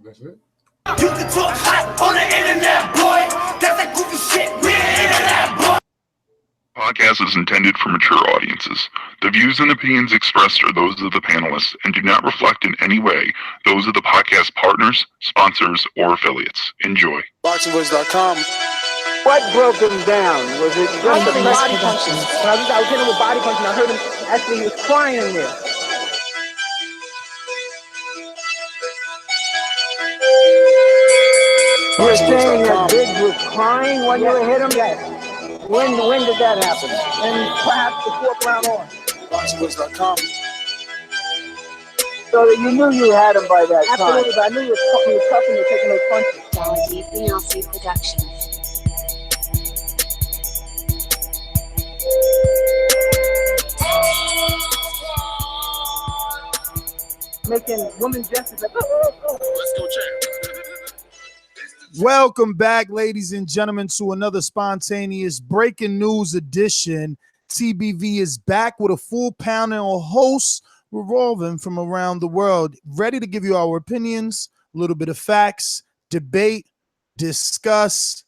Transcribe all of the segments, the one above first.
That's it. You can talk hot on the internet, boy. That's that goofy shit. We're internet, boy. Podcast is intended for mature audiences. The views and opinions expressed are those of the panelists and do not reflect in any way those of the podcast partners, sponsors, or affiliates. Enjoy. ThaBoxingvoice.com. What broke him down? Was it just the body punches? When I was hitting him with body punches, and I heard him actually, he was crying in there. You were saying that Biggs was crying when you hit him? Yes. When did that happen? And perhaps the fourth round on. ThaBoxingvoice.com. So that you knew you had him by that time. Absolutely, but I knew he was tough and he was taking those punches. relevancy Productions. Making women gestures like, Let's go, champ. Welcome back, ladies and gentlemen, to another spontaneous breaking news edition. TBV is back with a full panel of hosts revolving from around the world, ready to give you our opinions, a little bit of facts, debate, discuss.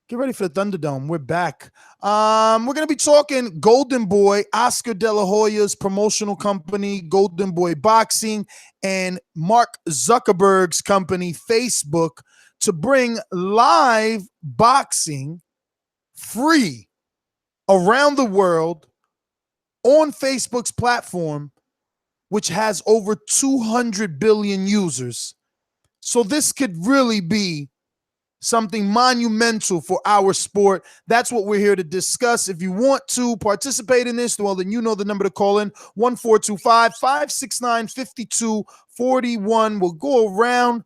Get ready for the Thunderdome. We're back. We're going to be talking Golden Boy, Oscar De La Hoya's promotional company, Golden Boy Boxing, and Mark Zuckerberg's company, Facebook, to bring live boxing free around the world on Facebook's platform, which has over 200 billion users. So this could really be something monumental for our sport. That's what we're here to discuss. If you want to participate in this, well, then you know the number to call in, 1-425-569-5241. We'll go around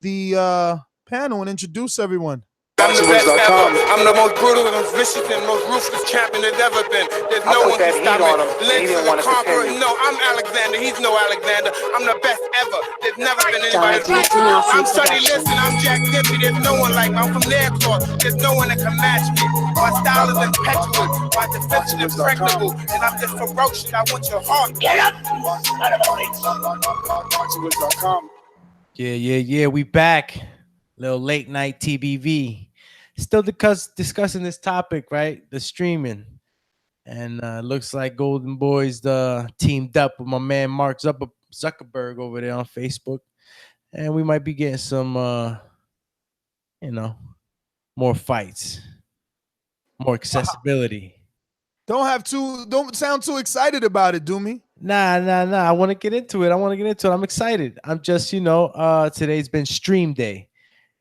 the panel and introduce everyone. I'm the best ever. I'm the most brutal and vicious and most ruthless champion there's ever been. There's no one can stop me. Lynch is a conqueror. No, I'm Alexander. He's no Alexander. I'm the best ever. There's never been anybody like me. I'm Sonny Liston. I'm Jack Dippy. There's no one like me. I'm from Nairclaw. There's no one that can match me. My style is impetuous. My defense is impregnable. And I'm just ferocious. I want your heart. Get up! ThaBoxingvoice.com. Yeah. We back. Little late night TBV. Still discussing this topic, right? The streaming. And looks like Golden Boys teamed up with my man Mark Zuckerberg over there on Facebook. And we might be getting some, more fights, more accessibility. Don't sound too excited about it, Doomy. Nah. I want to get into it. I'm excited. I'm just, today's been stream day.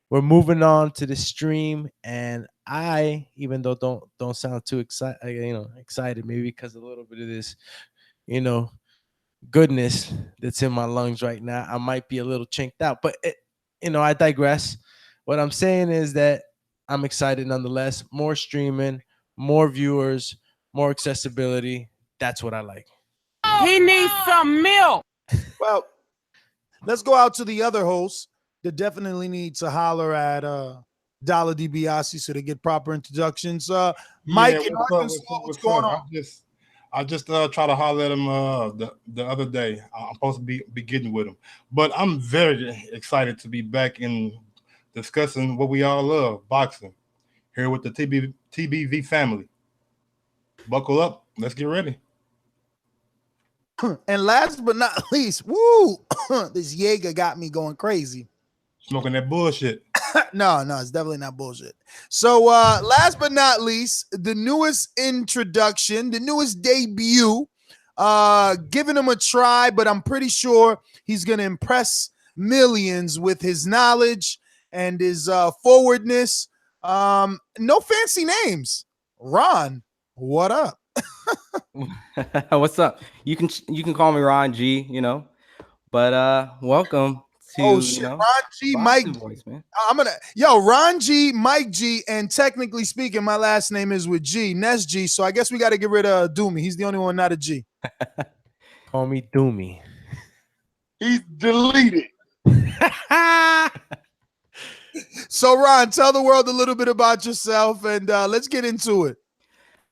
We're moving on to the stream, and I, even though don't sound too excited, maybe because a little bit of this, goodness that's in my lungs right now, I might be a little chinked out. But I digress. What I'm saying is that I'm excited nonetheless. More streaming, more viewers, more accessibility. That's what I like. He needs some milk. Well, let's go out to the other hosts that definitely need to holler at Dollar DiBiase so they get proper introductions. Mike in Arkansas, what's going on? I just try to holler at him the other day. I'm supposed to be getting with him. But I'm very excited to be back in discussing what we all love, boxing, here with the TBV family. Buckle up. Let's get ready. And last but not least, woo, this Jaeger got me going crazy. Smoking that bullshit. No, it's definitely not bullshit. So last but not least, the newest introduction, the newest debut, giving him a try, but I'm pretty sure he's going to impress millions with his knowledge and his forwardness. No fancy names. Ron, what up? What's up? You can call me Ron G, but welcome to Ron G, Mike Voice, man. Ron G, Mike G, and technically speaking, my last name is with G, Ness G, so I guess we got to get rid of Doomy. He's the only one not a G. Call me Doomy. He's deleted. So Ron, tell the world a little bit about yourself and let's get into it.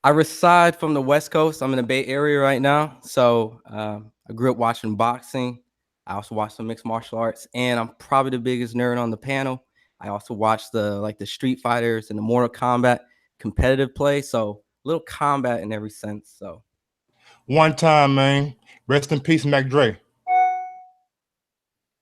I reside from the West Coast. I'm in the Bay Area right now. So I grew up watching boxing. I also watch some mixed martial arts, and I'm probably the biggest nerd on the panel. I also watch the Street Fighters and the Mortal Kombat competitive play, so little combat in every sense. So One time, man. Rest in peace, Mac Dre.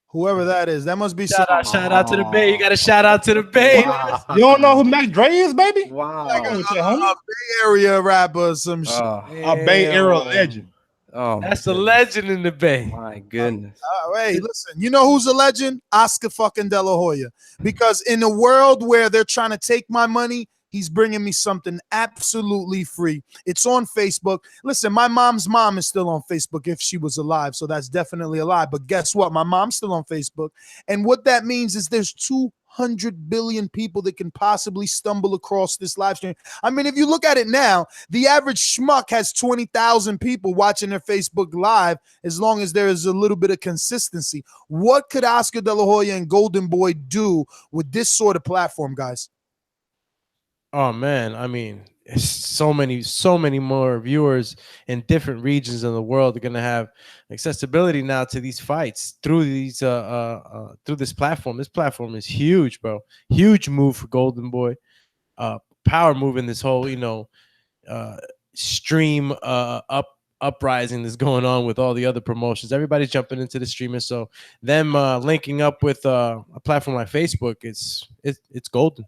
Whoever that is, that must be some. Shout out to the Bay. You got to shout out to the Bay. Wow. You don't know who Mac Dre is, baby? Wow. Like Come a on with that, homie. Bay Area rapper or some shit. A Bay Area legend. Oh, That's a legend in the Bay. my goodness. Hey, listen, you know who's a legend? Oscar fucking De La Hoya. Because in a world where they're trying to take my money, he's bringing me something absolutely free. It's on Facebook. Listen, my mom's mom is still on Facebook if she was alive, so that's definitely a lie. But guess what? My mom's still on Facebook. And what that means is there's 200 billion people that can possibly stumble across this live stream. I mean, if you look at it now, the average schmuck has 20,000 people watching their Facebook Live as long as there is a little bit of consistency. What could Oscar De La Hoya and Golden Boy do with this sort of platform, guys? Oh man, I mean, it's so many more viewers in different regions of the world are gonna have accessibility now to these fights through these through this platform. This platform is huge, bro. Huge move for Golden Boy. Power move in this whole, stream uprising that's going on with all the other promotions. Everybody's jumping into the streaming, so them linking up with a platform like Facebook, it's golden.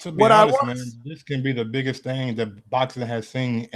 To be honest, man, this can be the biggest thing that boxing has seen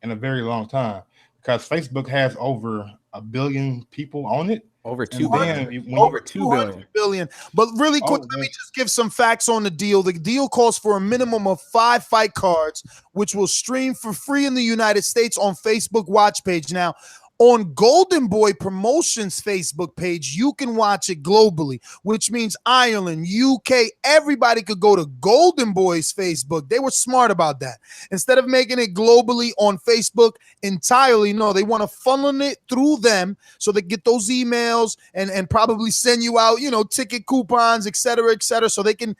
in a very long time, because Facebook has over 1 billion people on it. Over 2 billion. Over 2 billion. But really quick, let me just give some facts on the deal. The deal calls for a minimum of 5 fight cards, which will stream for free in the United States on Facebook watch page. Now, on Golden Boy Promotions Facebook page, you can watch it globally, which means Ireland, UK, everybody could go to Golden Boy's Facebook. They were smart about that. Instead of making it globally on Facebook entirely, no, they want to funnel it through them so they get those emails and probably send you out, ticket coupons, et cetera, so they can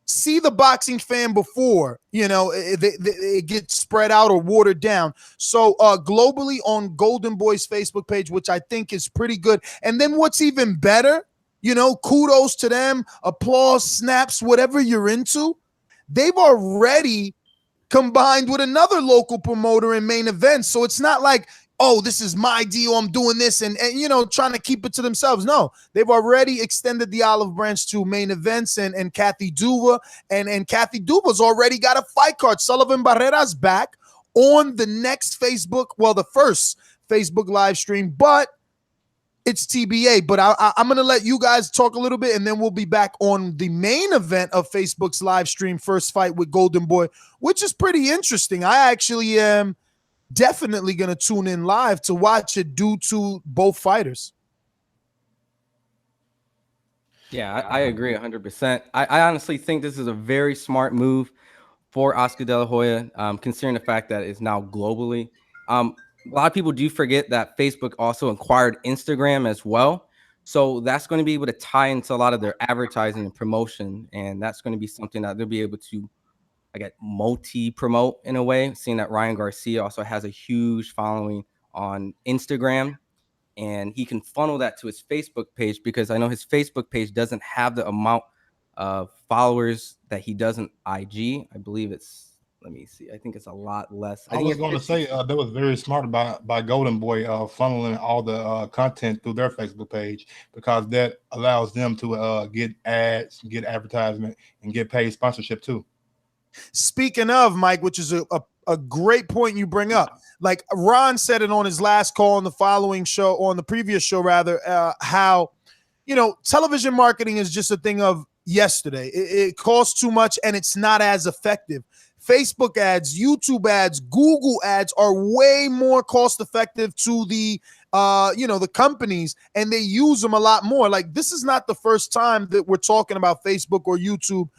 see the boxing fan before it gets spread out or watered down. So globally on Golden Boy's Facebook page, which I think is pretty good. And then what's even better, kudos to them, applause, snaps, whatever you're into, they've already combined with another local promoter in Main Event. So it's not like, oh, this is my deal, I'm doing this, and trying to keep it to themselves. No, they've already extended the olive branch to Main Events and Kathy Duva, and Kathy Duva's already got a fight card. Sullivan Barrera's back on the next Facebook, well, the first Facebook live stream, but it's TBA. But I'm going to let you guys talk a little bit, and then we'll be back on the main event of Facebook's live stream, First Fight with Golden Boy, which is pretty interesting. I actually am definitely going to tune in live to watch it due to both fighters. Yeah, I agree 100%. I honestly think this is a very smart move for Oscar De La Hoya, considering the fact that it's now globally. A lot of people do forget that Facebook also acquired Instagram as well. So that's going to be able to tie into a lot of their advertising and promotion. And that's going to be something that they'll be able to multi-promote in a way, seeing that Ryan Garcia also has a huge following on Instagram, and he can funnel that to his Facebook page, because I know his Facebook page doesn't have the amount of followers that he does on IG. I believe it's, let me see, I think it's a lot less. I was going to say that was very smart by Golden Boy funneling all the content through their Facebook page, because that allows them to get ads, get advertisement, and get paid sponsorship too. Speaking of, Mike, which is a great point you bring up. Like Ron said it on his last call on the following show, on the previous show rather, how, television marketing is just a thing of yesterday. It costs too much and it's not as effective. Facebook ads, YouTube ads, Google ads are way more cost effective to the the companies, and they use them a lot more. Like, this is not the first time that we're talking about Facebook or YouTube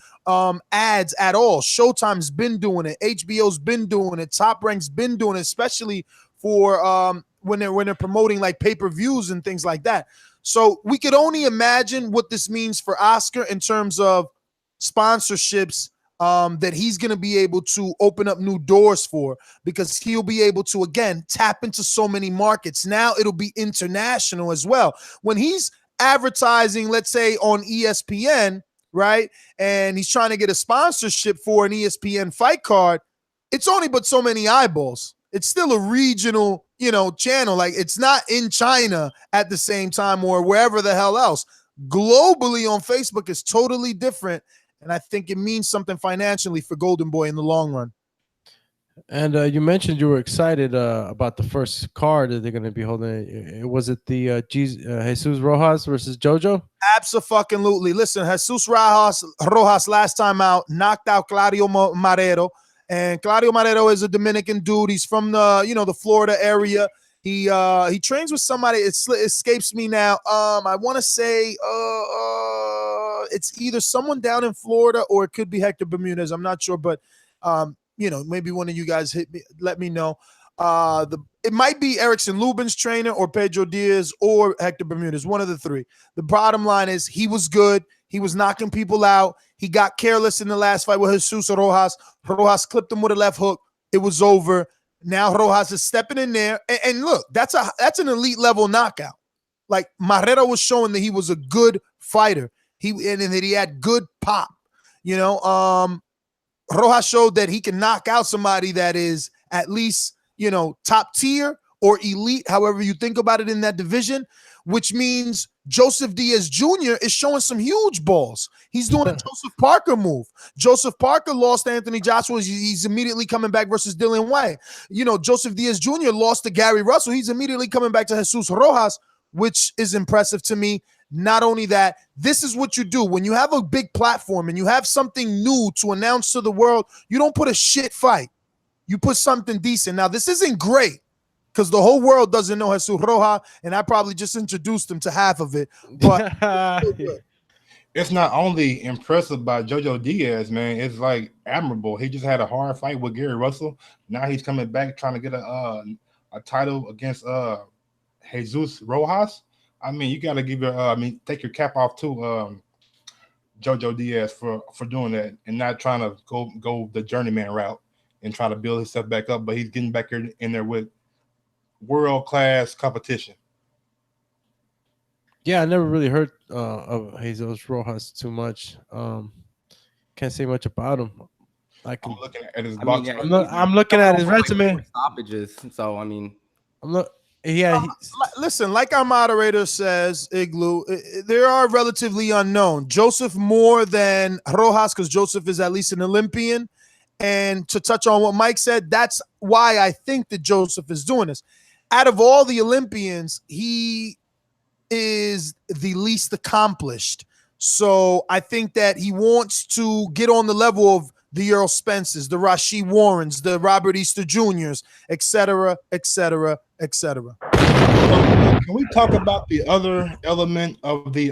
ads at all. Showtime's been doing it, HBO's been doing it, Top Rank's been doing it, especially for when they're promoting like pay-per-views and things like that. So we could only imagine what this means for Oscar in terms of sponsorships that he's going to be able to open up new doors for, because he'll be able to, again, tap into so many markets. Now it'll be international as well. When he's advertising, let's say on ESPN, right, and he's trying to get a sponsorship for an ESPN fight card, it's only but so many eyeballs. It's still a regional, channel. Like, it's not in China at the same time or wherever the hell else. Globally on Facebook is totally different. And I think it means something financially for Golden Boy in the long run. And you mentioned you were excited about the first card that they're going to be holding. Was it the Jesus Rojas versus JoJo? Absolutely. Listen, Jesus Rojas last time out knocked out Claudio Marrero. And Claudio Marrero is a Dominican dude. He's from the Florida area. He trains with somebody. It escapes me now. I want to say it's either someone down in Florida or it could be Hector Bermudez. I'm not sure, but maybe one of you guys let me know. It might be Erickson Lubin's trainer or Pedro Diaz or Hector Bermudez, one of the three. The bottom line is he was good. He was knocking people out. He got careless in the last fight with Jesus Rojas. Rojas clipped him with a left hook. It was over. Now Rojas is stepping in there. And look, that's an elite level knockout. Like, Marrero was showing that he was a good fighter. And that he had good pop. Rojas showed that he can knock out somebody that is at least, top tier or elite, however you think about it in that division, which means Joseph Diaz Jr. is showing some huge balls. He's doing a Joseph Parker move. Joseph Parker lost to Anthony Joshua. He's immediately coming back versus Dillian White. Joseph Diaz Jr. lost to Gary Russell. He's immediately coming back to Jesus Rojas, which is impressive to me. Not only that, this is what you do. When you have a big platform and you have something new to announce to the world, you don't put a shit fight. You put something decent. Now, this isn't great because the whole world doesn't know Jesus Rojas, and I probably just introduced him to half of it. But it's not only impressive by JoJo Diaz, man. It's like admirable. He just had a hard fight with Gary Russell. Now he's coming back trying to get a title against Jesus Rojas. I mean, you got to give take your cap off to JoJo Diaz for doing that and not trying to go the journeyman route and try to build himself back up. But he's getting back in there with world-class competition. Yeah, I never really heard of Jesus Rojas too much. Can't say much about him. I'm looking at his I'm looking at his resume. Stoppages. So I mean, listen, like our moderator says, Igloo, there are relatively unknown. Joseph more than Rojas because Joseph is at least an Olympian. And to touch on what Mike said, that's why I think that Joseph is doing this. Out of all the Olympians, he is the least accomplished. So I think that he wants to get on the level of the Earl Spencers, the Rashid Warrens, the Robert Easter Juniors, et cetera, et cetera, et cetera. Can we talk about the other element of the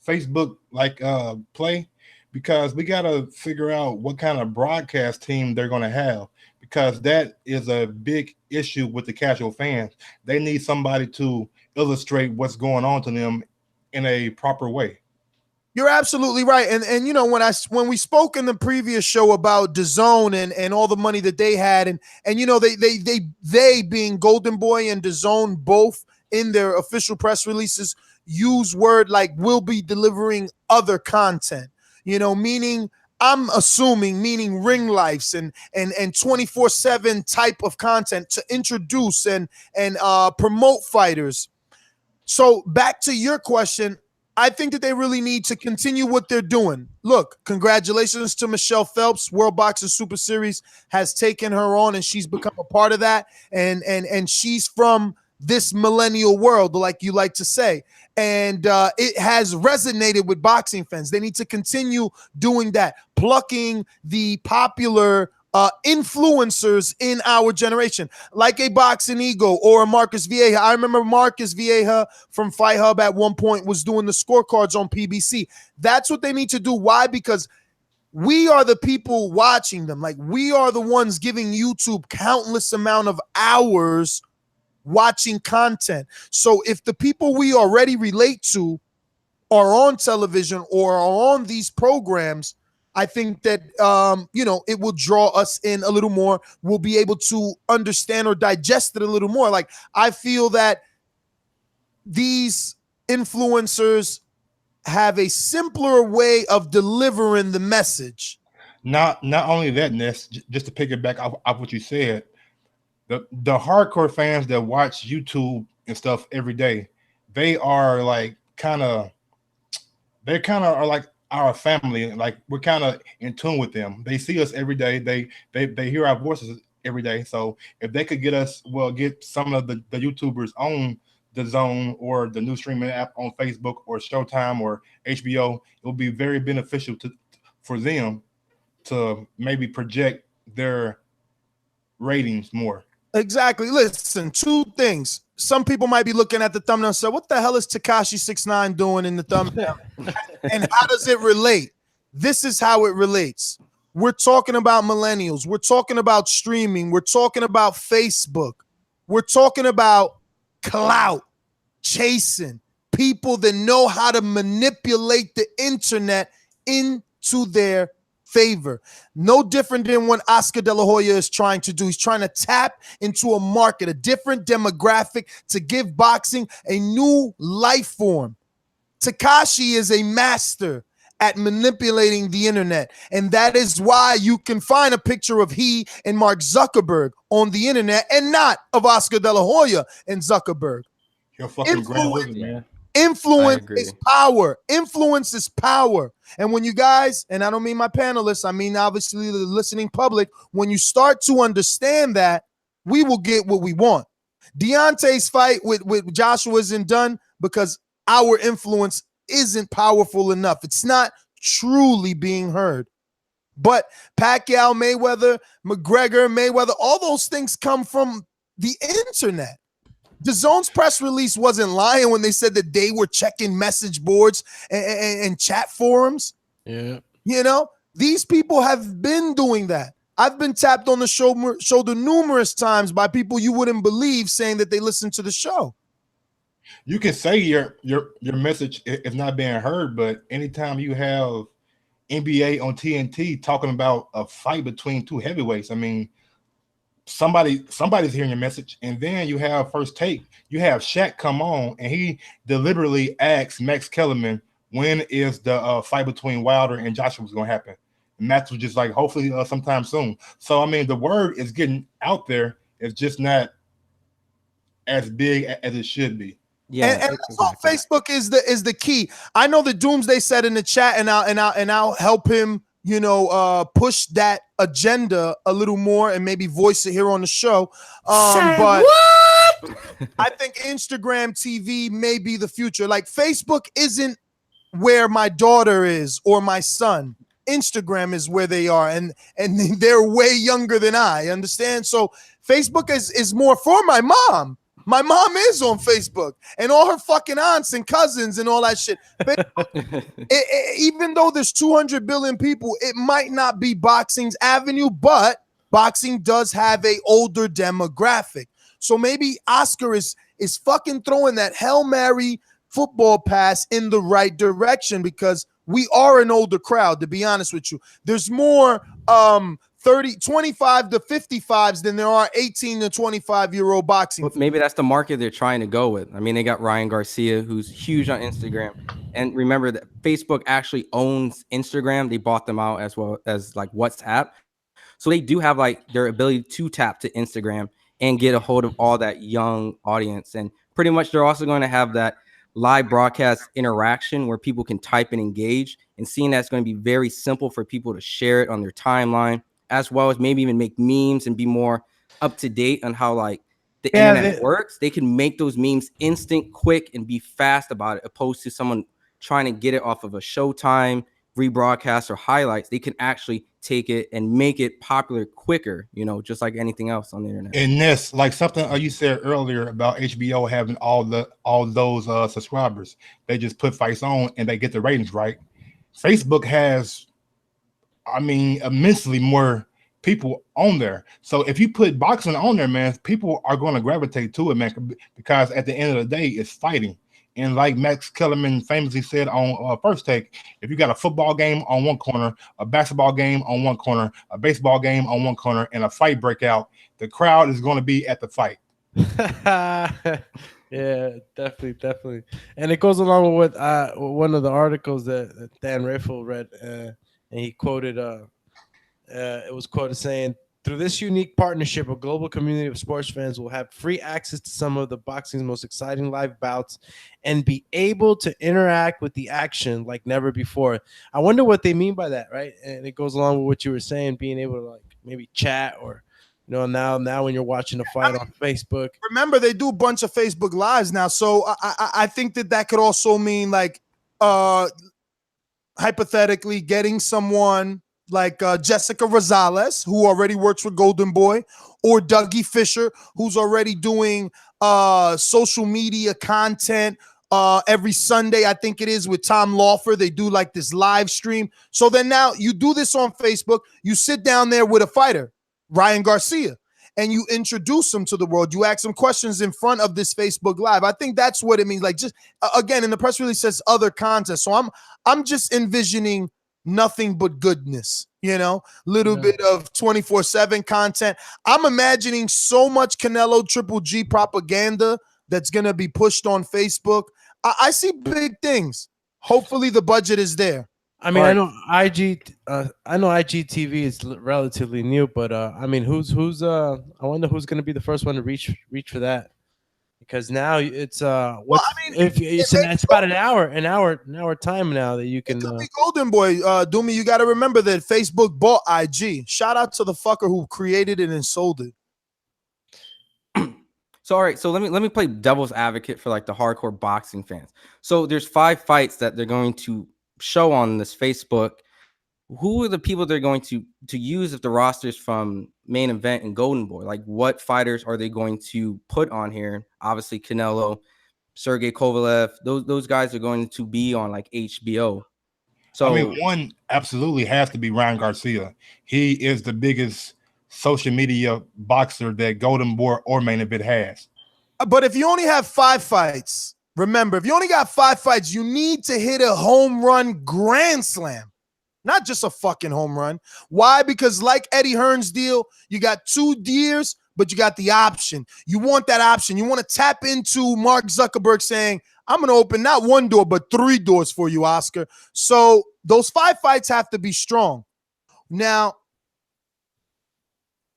Facebook play? Because we got to figure out what kind of broadcast team they're going to have, because that is a big issue with the casual fans. They need somebody to illustrate what's going on to them in a proper way. You're absolutely right. And when we spoke in the previous show about DAZN and all the money that they had, and they being Golden Boy and DAZN both in their official press releases use word like we'll be delivering other content, meaning I'm assuming meaning ring lives and 24/7 type of content to introduce and promote fighters. So back to your question, I think that they really need to continue what they're doing. Look, congratulations to Michelle Phelps. World Boxing Super Series has taken her on, and she's become a part of that. And she's from this millennial world, like you like to say. And it has resonated with boxing fans. They need to continue doing that, plucking the popular influencers in our generation, like a Boxing Ego or a Marcus Vieja. I remember Marcus Vieja from Fight Hub at one point was doing the scorecards on PBC. That's what they need to do. Why? Because we are the people watching them. Like, we are the ones giving YouTube countless amount of hours watching content. So if the people we already relate to are on television or are on these programs, I think that it will draw us in a little more. We'll be able to understand or digest it a little more. Like, I feel that these influencers have a simpler way of delivering the message. Not only that, Ness, just to piggyback off what you said, the hardcore fans that watch YouTube and stuff every day, they are like they kind of are like our family. Like, we're kind of in tune with them. They see us every day. They hear our voices every day. So if they could get some of the YouTubers on the Zone or the new streaming app on Facebook or Showtime or HBO, it will be very beneficial for them to maybe project their ratings more. Exactly. Listen, two things. Some people might be looking at the thumbnail and say, what the hell is Tekashi 6ix9ine doing in the thumbnail? And how does it relate? This is how it relates. We're talking about millennials. We're talking about streaming. We're talking about Facebook. We're talking about clout, chasing, people that know how to manipulate the internet into their favor. No different than what Oscar De La Hoya is trying to do. He's trying to tap into a market, a different demographic, to give boxing a new life form. Tekashi is a master at manipulating the internet, and that is why you can find a picture of he and Mark Zuckerberg on the internet and not of Oscar De La Hoya and Zuckerberg. You're fucking grand. Influence is power. Influence is power. And when you guys, and I don't mean my panelists, I mean obviously the listening public, when you start to understand that, we will get what we want. Deontay's fight with Joshua isn't done because our influence isn't powerful enough. It's not truly being heard. But Pacquiao, Mayweather, Mayweather, all those things come from the internet. The Zone's press release wasn't lying when they said that they were checking message boards and chat forums. Yeah. You know, these people have been doing that. I've been tapped on the shoulder numerous times by people you wouldn't believe saying that they listen to the show. You can say your message is not being heard, but anytime you have NBA on TNT talking about a fight between two heavyweights, I mean, somebody's hearing your message. And then you have First Take, you have Shaq come on and he deliberately asks Max Kellerman, when is the fight between Wilder and Joshua going to happen? And Max was just like, hopefully sometime soon. So I mean, the word is getting out there. It's just not as big as it should be. Yeah, and exactly. Facebook is the key. I know that Doomsday said in the chat, and I'll help him, push that agenda a little more and maybe voice it here on the show. But I think Instagram TV may be the future. Like, Facebook isn't where my daughter is or my son. Instagram is where they are, and they're way younger than I understand. So Facebook is more for my mom. My mom is on Facebook and all her fucking aunts and cousins and all that shit. Even though there's 200 billion people, it might not be boxing's avenue, but boxing does have a older demographic. So maybe Oscar is fucking throwing that Hail Mary football pass in the right direction, because we are an older crowd, to be honest with you. There's more 25 to 55s than there are 18 to 25-year-old boxing. Well, maybe that's the market they're trying to go with. I mean, they got Ryan Garcia, who's huge on Instagram. And remember that Facebook actually owns Instagram. They bought them out as well as like WhatsApp. So they do have like their ability to tap to Instagram and get a hold of all that young audience. And pretty much they're also going to have that live broadcast interaction where people can type and engage, and seeing that's going to be very simple for people to share it on their timeline, as well as maybe even make memes and be more up to date on how like the internet works. They can make those memes instant, quick, and be fast about it, opposed to someone trying to get it off of a Showtime rebroadcast or highlights. They can actually take it and make it popular quicker, just like anything else on the internet. And this, like something you said earlier about HBO having all those subscribers, they just put fights on and they get the ratings right. Facebook has, immensely more people on there. So if you put boxing on there, man, people are going to gravitate to it, man, because at the end of the day, it's fighting. And like Max Kellerman famously said on First Take, if you got a football game on one corner, a basketball game on one corner, a baseball game on one corner, and a fight break out, the crowd is going to be at the fight. Yeah, definitely. And it goes along with one of the articles that Dan Riffle read, and he quoted. It was quoted saying, "Through this unique partnership, a global community of sports fans will have free access to some of the boxing's most exciting live bouts and be able to interact with the action like never before." I wonder what they mean by that, right? And it goes along with what you were saying, being able to like maybe chat or, now when you're watching a fight on Facebook. Remember, they do a bunch of Facebook lives now, so I think that could also mean like hypothetically getting someone like Jessica Rosales, who already works with Golden Boy, or Dougie Fisher, who's already doing social media content every Sunday, I think it is, with Tom Lawfer. They do like this live stream. So then now you do this on Facebook. You sit down there with a fighter, Ryan Garcia, and you introduce him to the world. You ask him questions in front of this Facebook Live. I think that's what it means. Like, just again, in the press release says other content. So I'm just envisioning nothing but goodness, little bit of 24/7 content. I'm imagining so much Canelo Triple G propaganda that's going to be pushed on Facebook. I see big things. Hopefully the budget is there. I mean, I know IGTV is relatively new, but I mean, I wonder who's going to be the first one to reach for that, because now it's it's about an hour time now that you can. It could be Golden Boy, Doomy. You got to remember that Facebook bought IG. Shout out to the fucker who created it and sold it. So all right, so let me play devil's advocate for like the hardcore boxing fans. So there's 5 fights that they're going to show on this Facebook. Who are the people they're going to use if the rosters from Main Event and Golden Boy? Like, what fighters are they going to put on here? Obviously Canelo, Sergey Kovalev, those guys are going to be on like HBO. So I mean, one absolutely has to be Ryan Garcia. He is the biggest social media boxer that Golden Boy or Main Event has. But if you only have 5 fights, remember, if you only got 5 fights, you need to hit a home run grand slam, not just a fucking home run. Why? Because like Eddie Hearn's deal, you got 2 years, but you got the option. You want that option. You want to tap into Mark Zuckerberg saying, I'm going to open not 1 door, but 3 doors for you, Oscar. So those 5 fights have to be strong. Now,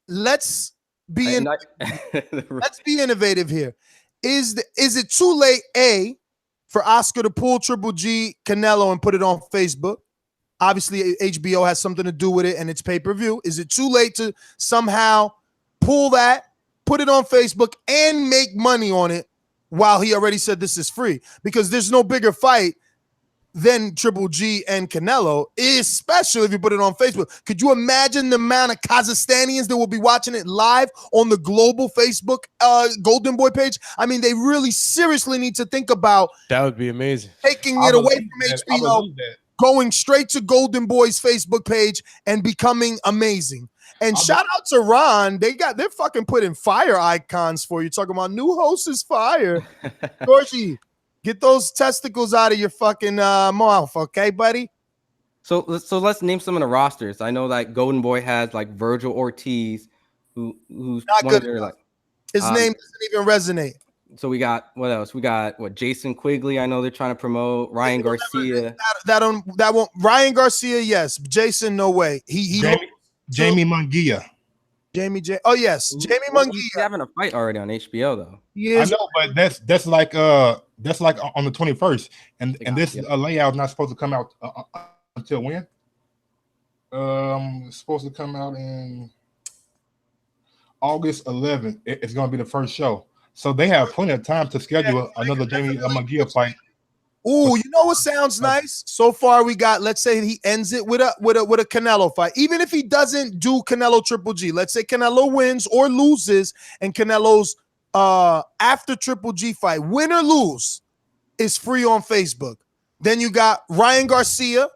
let's be innovative here. Is it too late, A, for Oscar to pull Triple G Canelo and put it on Facebook? Obviously, HBO has something to do with it, and it's pay-per-view. Is it too late to somehow pull that, put it on Facebook, and make money on it while he already said this is free? Because there's no bigger fight than Triple G and Canelo, especially if you put it on Facebook. Could you imagine the amount of Kazakhstanians that will be watching it live on the global Facebook Golden Boy page? I mean, they really seriously need to think about that. Would be amazing. Taking it away from HBO, going straight to Golden Boy's Facebook page and becoming amazing. And shout out to Ron. They're fucking putting fire icons for you. Talking about new host is fire. Georgie, get those testicles out of your fucking mouth, okay, buddy? So let's name some of the rosters. I know like Golden Boy has like Virgil Ortiz, who's not one good of their, like his name doesn't even resonate. So we got what else? We got Jason Quigley. I know they're trying to promote Ryan Garcia. That won't. Ryan Garcia, yes. Jason, no way. Jamie Munguia. Oh yes, Jamie Munguia. He's having a fight already on HBO though. I know, but that's like on the 21st, and this layout is not supposed to come out until when? It's supposed to come out in August 11th. It's going to be the first show, so they have plenty of time to schedule another Jamie Munguia fight. Ooh, you know what sounds nice? So far, we got, let's say he ends it with a Canelo fight. Even if he doesn't do Canelo Triple G, let's say Canelo wins or loses, and Canelo's after Triple G fight, win or lose, is free on Facebook. Then you got Ryan Garcia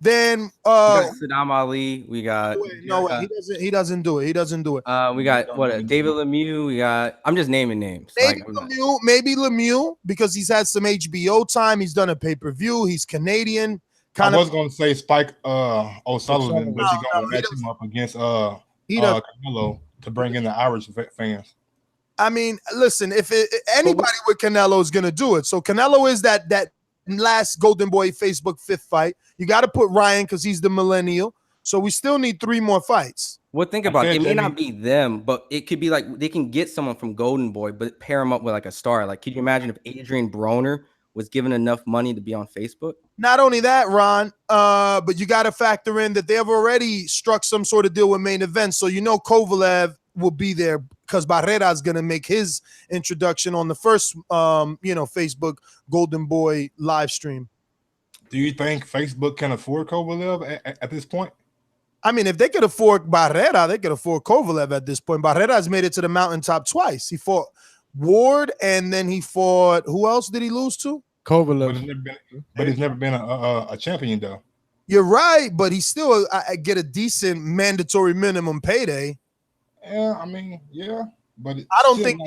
Then We got Saddam Ali. We got no way. He doesn't do it. He doesn't do it. we got David Lemieux. We got. I'm just naming names. Maybe Lemieux because he's had some HBO time. He's done a pay-per-view. He's Canadian. I was going to say Spike O'Sullivan, but you're going to match him up against Canelo to bring in the Irish fans. I mean, listen, if anybody with Canelo is going to do it. So Canelo is that last Golden Boy Facebook 5th fight. You got to put Ryan because he's the millennial. So we still need 3 more fights. Well, think about it. It may not be them, but it could be like they can get someone from Golden Boy, but pair him up with like a star. Like, could you imagine if Adrian Broner was given enough money to be on Facebook? Not only that, Ron, but you got to factor in that they have already struck some sort of deal with Main Event. So you know Kovalev will be there because Barrera is going to make his introduction on the first, Facebook Golden Boy live stream. Do you think Facebook can afford Kovalev at this point? I mean, if they could afford Barrera, they could afford Kovalev at this point. Barrera has made it to the mountaintop twice. He fought Ward, and then he fought. Who else did he lose to? Kovalev. But he's never been a champion, though. You're right, but he still get a decent mandatory minimum payday. Yeah, I mean, yeah, but I don't think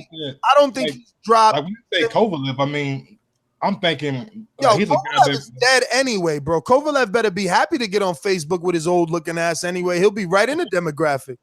he's dropped. Like when you say Kovalev, I mean, I'm thinking he's Kovalev is dead anyway, bro. Kovalev better be happy to get on Facebook with his old looking ass anyway. He'll be right in the demographic.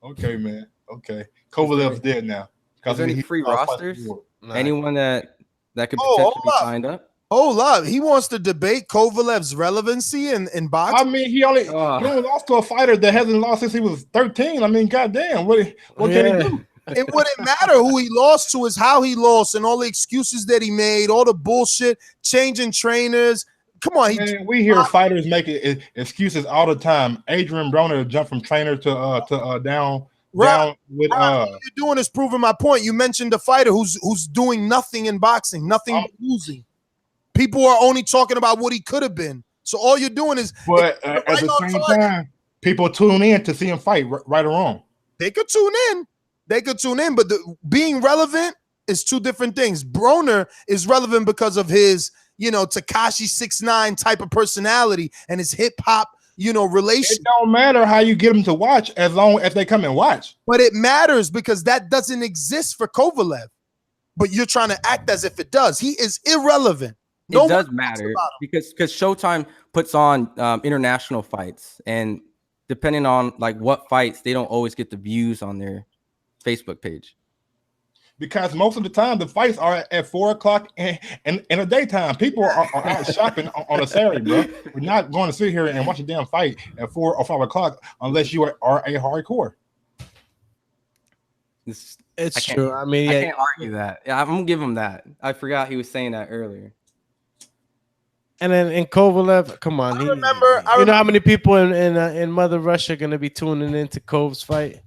Okay, man. Okay, Kovalev's dead now. Is there any free rosters? Anyone that could potentially be signed up? Hold up. He wants to debate Kovalev's relevancy in boxing. I mean, he only lost to a fighter that hasn't lost since he was 13. I mean, goddamn, what can he do? It wouldn't matter who he lost to, is how he lost and all the excuses that he made, all the bullshit, changing trainers. Come on. We hear fighters making excuses all the time. Adrian Broner jumped from trainer to down. Down with what you're doing is proving my point. You mentioned a fighter who's doing nothing in boxing, nothing but losing. People are only talking about what he could have been. So all you're doing is. But at the same time, people tune in to see him fight, right or wrong. They could tune in. But being relevant is two different things. Broner is relevant because of his, Tekashi 6ix9ine type of personality and his hip hop, relation. It don't matter how you get them to watch as long as they come and watch. But it matters because that doesn't exist for Kovalev. But you're trying to act as if it does. He is irrelevant. It does matter because Showtime puts on international fights, and depending on like what fights, they don't always get the views on their Facebook page. Because most of the time the fights are at 4 o'clock in the daytime. People are out shopping on a Saturday, bro. We're not going to sit here and watch a damn fight at 4 or 5 o'clock unless you are a hardcore. It's true. I mean, I can't argue that. Yeah, I'm gonna give him that. I forgot he was saying that earlier. And then in Kovalev, come on. I remember how many people in Mother Russia are gonna be tuning into Kove's fight?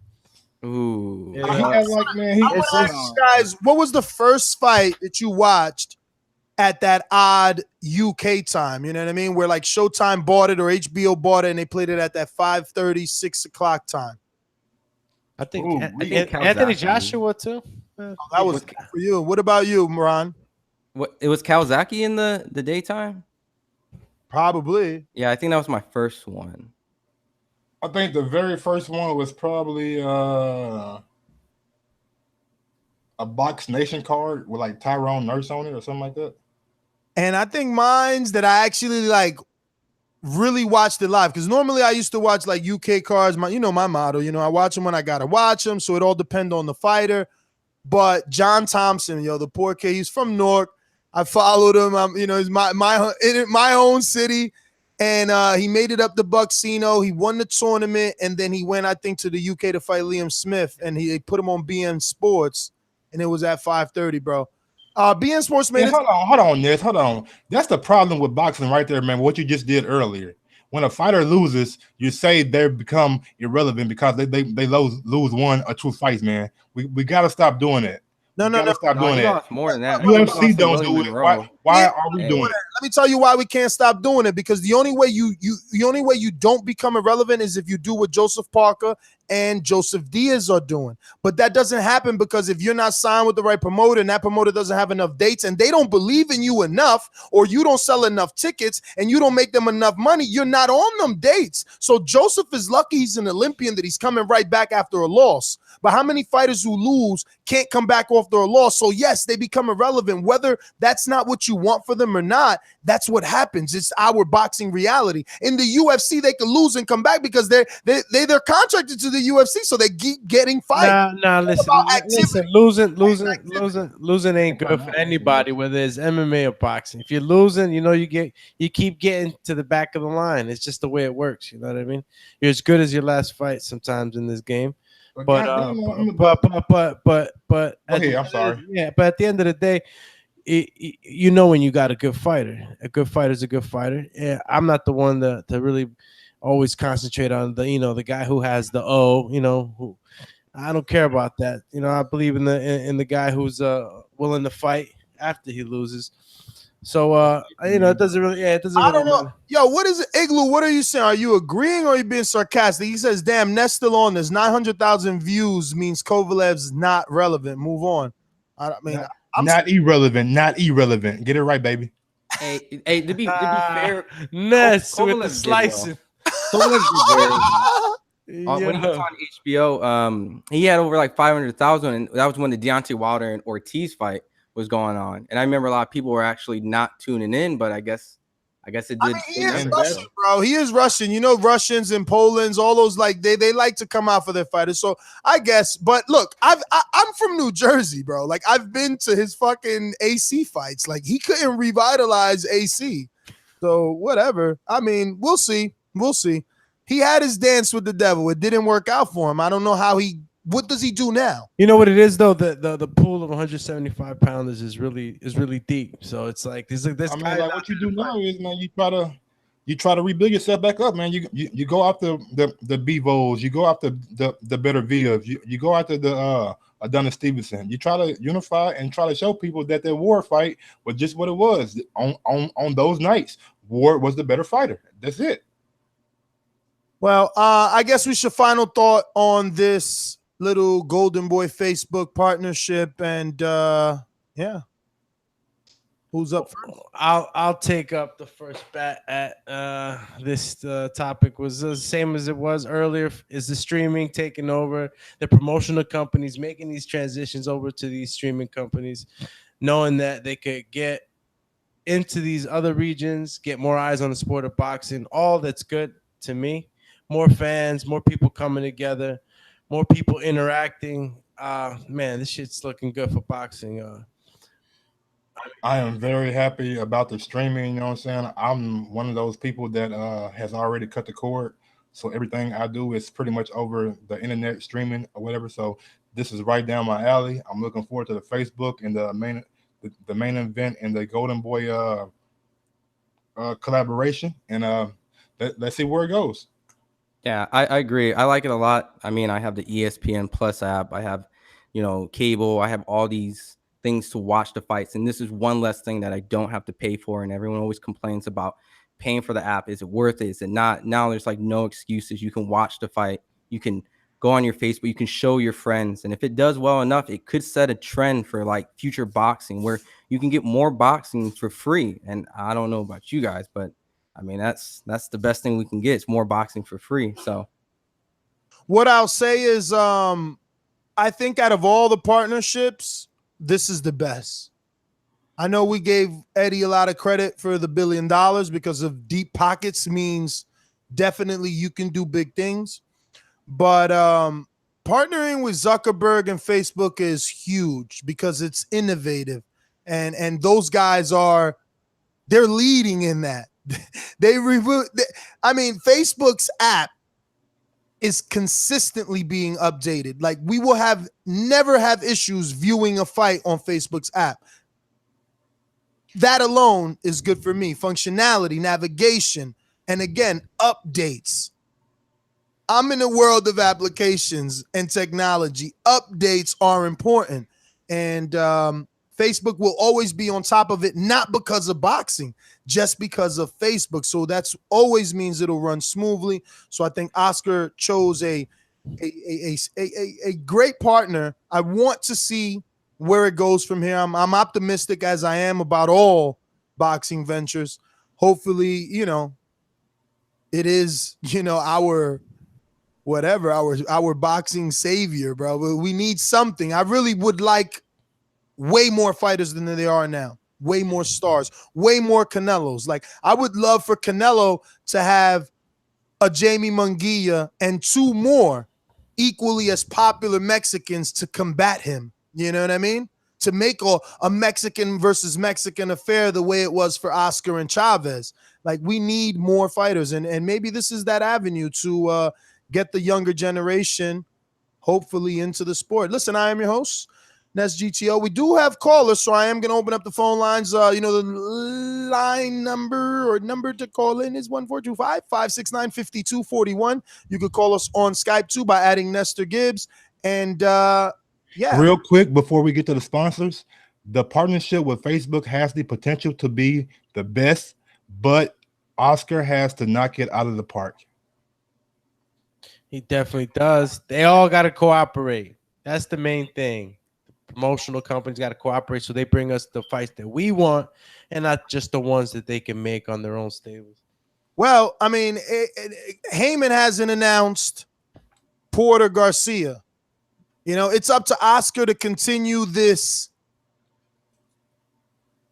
Ooh. Guys, what was the first fight that you watched at that odd UK time? You know what I mean? Where like Showtime bought it or HBO bought it and they played it at that 5:30, 6 o'clock time. I think Anthony Joshua too. That was for you. What about you, Moran? What, it was Kawasaki in the daytime? Probably. Yeah, I think that was my first one. I think the very first one was probably a Box Nation card with like Tyrone Nurse on it or something like that. And I think mine's that I actually like really watched it live, because normally I used to watch like UK cards. My motto, I watch them when I gotta watch them, so it all depends on the fighter. But John Thompson, the poor kid, he's from Newark. I followed him. He's my own city, and he made it up to Bucksino. He won the tournament, and then he went, I think, to the UK to fight Liam Smith, and they put him on BN Sports, and it was at 5:30, bro. BN Sports made it. Hold on. That's the problem with boxing right there, man. What you just did earlier. When a fighter loses, you say they become irrelevant because they lose one or two fights, man. We got to stop doing that. You gotta stop No, doing he that. lost more than that. I think he UFC lost to don't Willie do it. Monroe. Why Yeah, are we Hey. doing it? Let me tell you why we can't stop doing it, because the only way you don't become irrelevant is if you do what Joseph Parker and Joseph Diaz are doing. But that doesn't happen because if you're not signed with the right promoter and that promoter doesn't have enough dates and they don't believe in you enough, or you don't sell enough tickets and you don't make them enough money, you're not on them dates. So Joseph is lucky he's an Olympian, that he's coming right back after a loss. But how many fighters who lose can't come back after a loss? So yes, they become irrelevant. Whether that's not what you want for them or not, that's what happens. It's our boxing reality. In the UFC, they can lose and come back because they're contracted to the UFC, so they keep getting fights. Nah, listen, losing ain't good for anybody, whether it's MMA or boxing. If you're losing, you keep getting to the back of the line. It's just the way it works. You know what I mean? You're as good as your last fight sometimes in this game. But Okay, I'm sorry. But at the end of the day, when you got a good fighter. A good fighter is a good fighter. Yeah, I'm not the one to really always concentrate on the guy who has the who I don't care about that. I believe in the guy who's willing to fight after he loses. So it doesn't really it doesn't I really don't know. matter. Yo, what is it, Igloo? What are you saying? Are you agreeing or are you being sarcastic? He says, "Damn, Ness still on this. 900,000 views means Kovalev's not relevant. Move on." I mean, Not irrelevant. Get it right, baby. Hey, to be fair, Ness with Kovalev the did slicing. Kovalev did well. When he was Yeah. on HBO, he had over like 500,000, and that was when the Deontay Wilder and Ortiz fight was going on. And I remember a lot of people were actually not tuning in, but I guess it did. He is Russian, bro. He is Russian. Russians and Poland's, all those, like, they like to come out for their fighters. So I guess, but look, I'm from New Jersey, bro. Like, I've been to his fucking AC fights. Like, he couldn't revitalize AC. So whatever. I mean, we'll see. We'll see. He had his dance with the devil. It didn't work out for him. I don't know what does he do now? You know what it is though? The pool of 175 pounders is really deep. So it's like this guy. Like what you do now is, man, you try to rebuild yourself back up, man. You go after the Bivos, you go after the better Villas, you go after the Adonis Stevenson. You try to unify and try to show people that their War fight was just what it was on those nights. War was the better fighter. That's it. Well, I guess we should final thought on this little Golden Boy Facebook partnership, and yeah, who's up first? I'll take up the first bat at this topic. Was the same as it was earlier. Is the streaming taking over? The promotional companies making these transitions over to these streaming companies, knowing that they could get into these other regions, get more eyes on the sport of boxing. All that's good to me. More fans, more people coming together, more people interacting. Man, this shit's looking good for boxing. I am very happy about the streaming. You know what I'm saying? I'm one of those people that has already cut the cord. So everything I do is pretty much over the internet streaming or whatever. So this is right down my alley. I'm looking forward to the Facebook and the main event and the Golden Boy collaboration. And let's see where it goes. Yeah, I agree. I like it a lot. I mean, I have the ESPN Plus app. I have, cable. I have all these things to watch the fights. And this is one less thing that I don't have to pay for. And everyone always complains about paying for the app. Is it worth it? Is it not? Now there's like no excuses. You can watch the fight. You can go on your Facebook. You can show your friends. And if it does well enough, it could set a trend for like future boxing where you can get more boxing for free. And I don't know about you guys, but I mean, that's the best thing we can get. It's more boxing for free. So what I'll say is, I think out of all the partnerships, this is the best. I know we gave Eddie a lot of credit for the $1 billion because of deep pockets means definitely you can do big things. But partnering with Zuckerberg and Facebook is huge because it's innovative. And those guys they're leading in that. Facebook's app is consistently being updated. Like, we will never have issues viewing a fight on Facebook's app. That alone is good for me. Functionality, navigation, and again, updates. I'm in a world of applications and technology. Updates are important. And Facebook will always be on top of it, not because of boxing, just because of Facebook. So that's always means it'll run smoothly. So I think Oscar chose a great partner. I want to see where it goes from here. I'm optimistic as I am about all boxing ventures. Hopefully, it is, our whatever, our boxing savior, bro. We need something. I really would like way more fighters than there are now. Way more stars, way more Canelos. Like, I would love for Canelo to have a Jamie Munguia and 2 more equally as popular Mexicans to combat him. You know what I mean? To make a Mexican versus Mexican affair the way it was for Oscar and Chavez. Like, we need more fighters. And maybe this is that avenue to get the younger generation hopefully into the sport. Listen, I am your host, Ness GTO. We do have callers, so I am going to open up the phone lines. The line number to call in is 1-425-569-5241. You could call us on Skype too by adding Nestor Gibbs. And yeah. Real quick before we get to the sponsors, the partnership with Facebook has the potential to be the best, but Oscar has to knock it out of the park. He definitely does. They all got to cooperate. That's the main thing. Promotional companies got to cooperate so they bring us the fights that we want and not just the ones that they can make on their own stables. Well, I mean, Heyman hasn't announced Porter Garcia. It's up to Oscar to continue this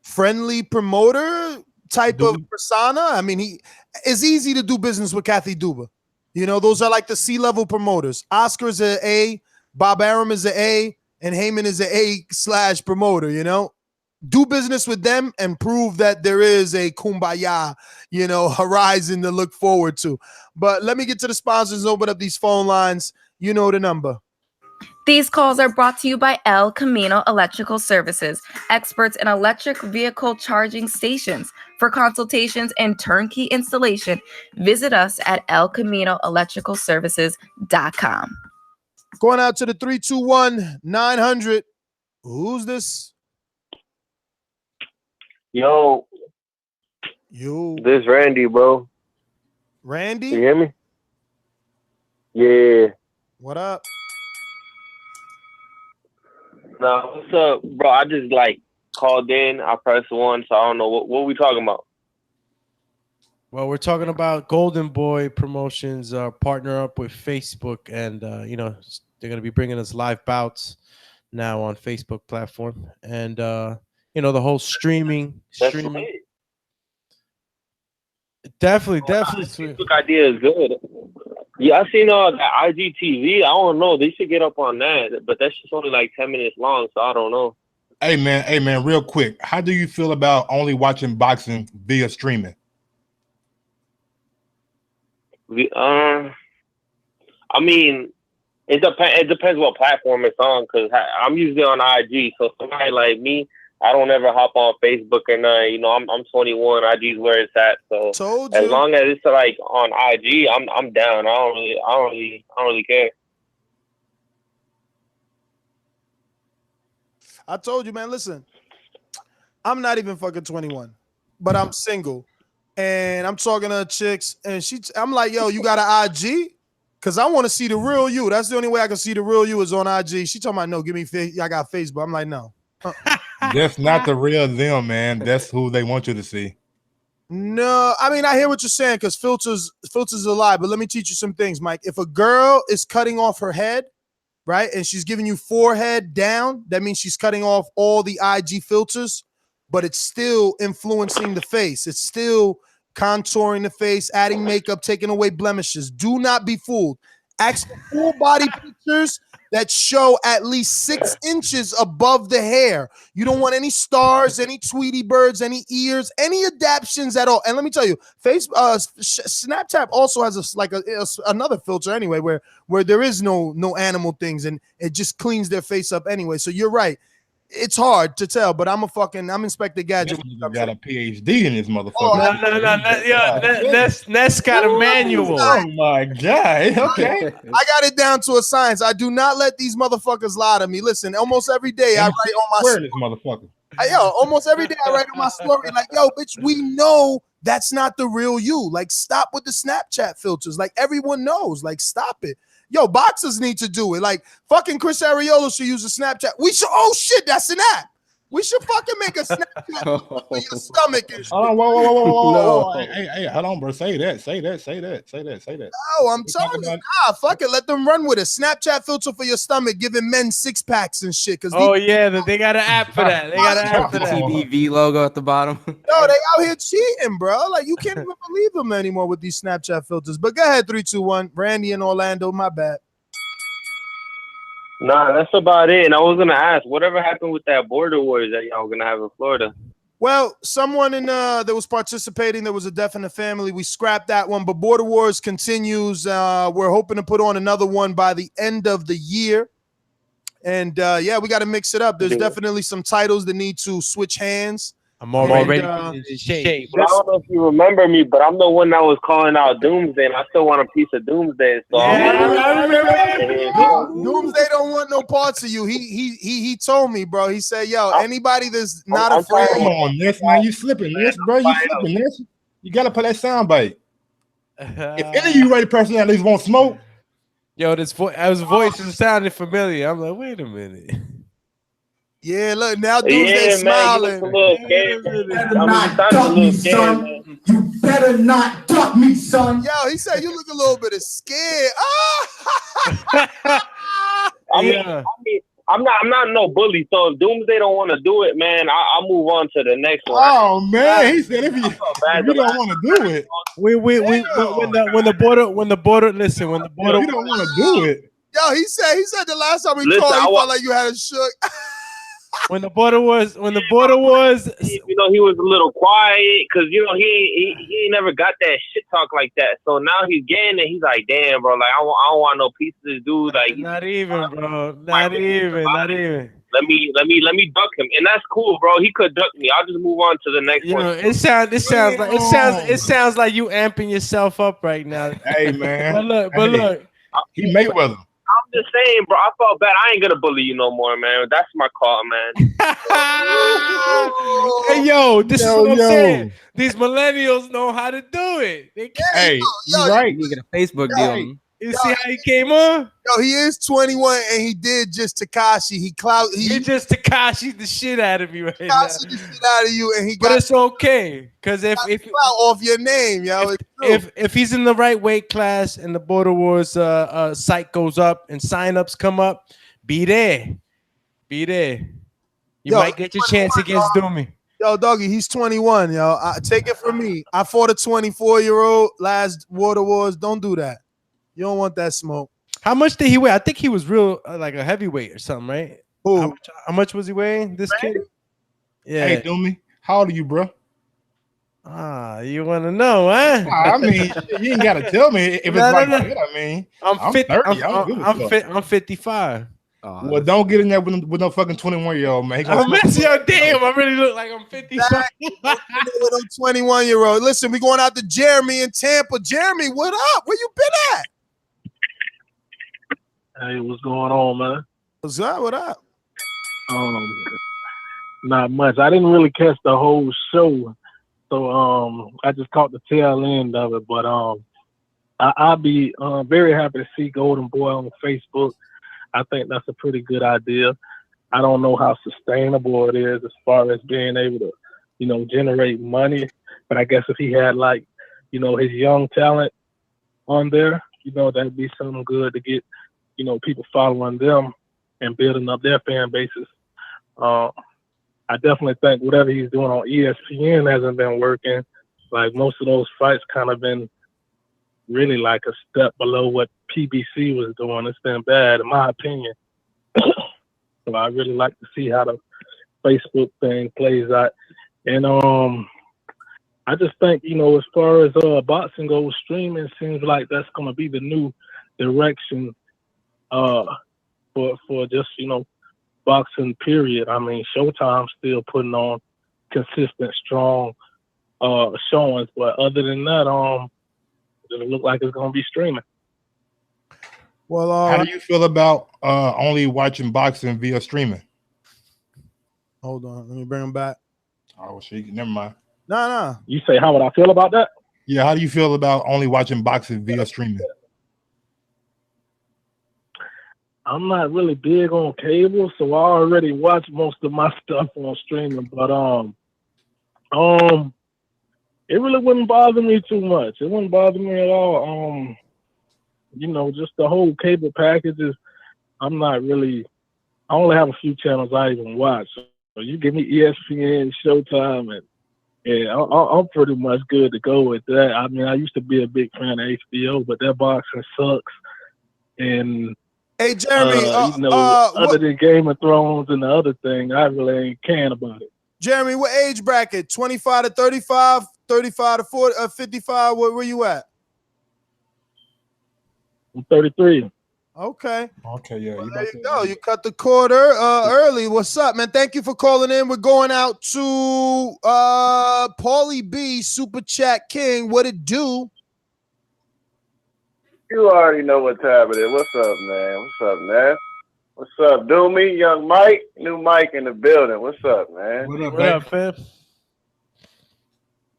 friendly promoter type of persona. I mean, it's easy to do business with Kathy Duba. Those are like the C-level promoters. Oscar's an A, Bob Arum is an A, and Heyman is an A/promoter, Do business with them and prove that there is a kumbaya, horizon to look forward to. But let me get to the sponsors and open up these phone lines. You know the number. These calls are brought to you by El Camino Electrical Services, experts in electric vehicle charging stations. For consultations and turnkey installation, visit us at elcaminoelectricalservices.com. Going out to the 321-900. Who's this? Yo. This Randy, bro. Randy? You hear me? Yeah. What up? Nah, what's up, bro? I just called in. I pressed 1, so I don't know what we talking about. Well, we're talking about Golden Boy Promotions partner up with Facebook, and they're going to be bringing us live bouts now on Facebook platform, and the whole streaming. Definitely. Facebook idea is good. Yeah, I seen that IGTV. I don't know. They should get up on that, but that's just only 10 minutes long, so I don't know. Hey man, real quick. How do you feel about only watching boxing via streaming? I mean, it depends what platform it's on, because I'm usually on IG, so somebody like me, I don't ever hop on Facebook or nothing. I'm 21. IG's where it's at. So as long as it's on IG, I'm down. I don't really care. I told you, man. Listen, I'm not even fucking 21, but I'm single, and I'm talking to chicks, and I'm like, yo, you got an IG? Because I want to see the real you. That's the only way I can see the real you is on IG. She talking about, no, give me I got Facebook. I'm like, no. That's not the real them, man. That's who they want you to see. No, I mean, I hear what you're saying, because filters a lie, but let me teach you some things, Mike. If a girl is cutting off her head, right, and she's giving you forehead down, that means she's cutting off all the IG filters, but it's still influencing the face. It's still contouring the face, adding makeup, taking away blemishes. Do not be fooled. Ask for full body pictures that show at least 6 inches above the hair. You don't want any stars, any Tweety birds, any ears, any adaptions at all. And let me tell you, Snapchat also has another filter anyway, where there is no animal things, and it just cleans their face up anyway. So you're right. It's hard to tell, but I'm Inspector Gadget. This nigga got a PhD in this motherfucker. Oh, Ness got a manual. Oh my god. Okay. I got it down to a science. I do not let these motherfuckers lie to me. Listen, almost every day I write on my Where this motherfucker? almost every day I write on my story like, yo, bitch, we know that's not the real you. Like, stop with the Snapchat filters. Like, everyone knows. Like, stop it. Yo, boxers need to do it. Like, fucking Chris Arreola should use a Snapchat. We should. Oh shit, that's an app. We should fucking make a Snapchat for your stomach. And shit. Hold on, whoa. Hey, hold on, bro. Say that. Oh, I'm telling you, fuck it. Let them run with it. Snapchat filter for your stomach, giving men 6-packs and shit. Cause they got an app for that. They got an app for that. TBV logo at the bottom. No, they out here cheating, bro. Like, you can't even believe them anymore with these Snapchat filters. But go ahead, 3, 2, 1. Randy in Orlando, my bad. Nah, that's about it. And I was gonna ask, whatever happened with that border wars that y'all were gonna have in Florida? Well, someone that was participating, there was a death in the family. We scrapped that one, but Border Wars continues. We're hoping to put on another one by the end of the year. And we got to mix it up. There's definitely some titles that need to switch hands. I'm already in shape. I don't know if you remember me, but I'm the one that was calling out Doomsday, and I still want a piece of Doomsday. So I remember. Doomsday don't want no parts of you. He told me, bro. He said, yo, anybody that's not afraid. Come on, Ness, man. You slipping, Ness, bro. You slipping, Ness. You got to play that sound bite. If any of you ready personalities want smoke. Yo, his voice sounded familiar. I'm like, wait a minute. Yeah, look, now Doomsday smiling. You better not duck me, son. Yo, he said you look a little bit scared. I'm not no bully. So if Doomsday don't want to do it, man, I'll move on to the next one. Oh man, he said if you don't want to do it, when the border, you don't want to do it. Yo, he said the last time we called, he felt like you had a shook. When the border was, you know, he was a little quiet because you know he never got that shit talk like that. So now he's getting it. He's like, damn, bro, like I don't want no piece of this dude. Like, not even, bro, not even. Let me duck him, and that's cool, bro. He could duck me. I'll just move on to the next one. It sounds like you amping yourself up right now. Hey man, but look, he Mayweather. I'm just saying, bro. I felt bad. I ain't gonna bully you no more, man. That's my call, man. Hey, yo, this is what I'm saying. These millennials know how to do it. Hey, you're right. You get a Facebook deal. You see how he came on? Yo, he is 21 and he did just Tekashi. He just Tekashi the shit out of you right now. Tekashi the shit out of you, and but it's okay because if off your name, yo, if he's in the right weight class and the Border Wars site goes up and signups come up, be there. You might get your chance against Doomy. Yo, doggy, he's 21. Yo, take it from me. I fought a 24-year-old last Border Wars. Don't do that. You don't want that smoke. How much did he weigh? I think he was real like a heavyweight or something, right? Who? How much was he weighing? This kid? Yeah. Hey, Doomy, how old are you, bro? You want to know, huh? I mean, you ain't gotta tell me if it's right. I mean, I'm 30. I'm 55. Well, don't get in there with no fucking 21-year-old, man. Damn, I really look like I'm 55. With a 21-year-old. Listen, we going out to Jeremy in Tampa. Jeremy, what up? Where you been at? Hey, what's going on, man? What's up? What up? Not much. I didn't really catch the whole show, so I just caught the tail end of it. But I'll be very happy to see Golden Boy on Facebook. I think that's a pretty good idea. I don't know how sustainable it is as far as being able to, generate money. But I guess if he had his young talent on there, that'd be something good to get, people following them and building up their fan bases. I definitely think whatever he's doing on ESPN hasn't been working. Like most of those fights kind of been really like a step below what PBC was doing. It's been bad, in my opinion. So I really like to see how the Facebook thing plays out. And I just think, as far as boxing goes, streaming seems like that's going to be the new direction for just, boxing period. I mean, Showtime's still putting on consistent, strong showings, but other than that, it doesn't look like it's gonna be streaming. Well, how do you feel about only watching boxing via streaming? Hold on, let me bring him back. Oh, shit, never mind. No. You say, how would I feel about that? Yeah, how do you feel about only watching boxing via streaming? I'm not really big on cable, so I already watch most of my stuff on streaming. But it really wouldn't bother me too much. It wouldn't bother me at all. You know, just the whole cable packages. I'm not really. I only have a few channels I even watch. So you give me ESPN, Showtime, and yeah, I'm pretty much good to go with that. I mean, I used to be a big fan of HBO, but that boxing sucks. And hey, Jeremy, you know, other than Game of Thrones and the other thing, I really ain't can about it. Jeremy, what age bracket? 25 to 35, 35 to 40, 55. Where you at? I'm 33. Okay. Okay, yeah. Well, there you go. You cut the cord early. What's up, man? Thank you for calling in. We're going out to Paulie B, Super Chat King. What it do? You already know what time it is. What's up, man? What's up, man? What's up, Doomy? Young Mike, new Mike in the building. What's up, man? What up, fam?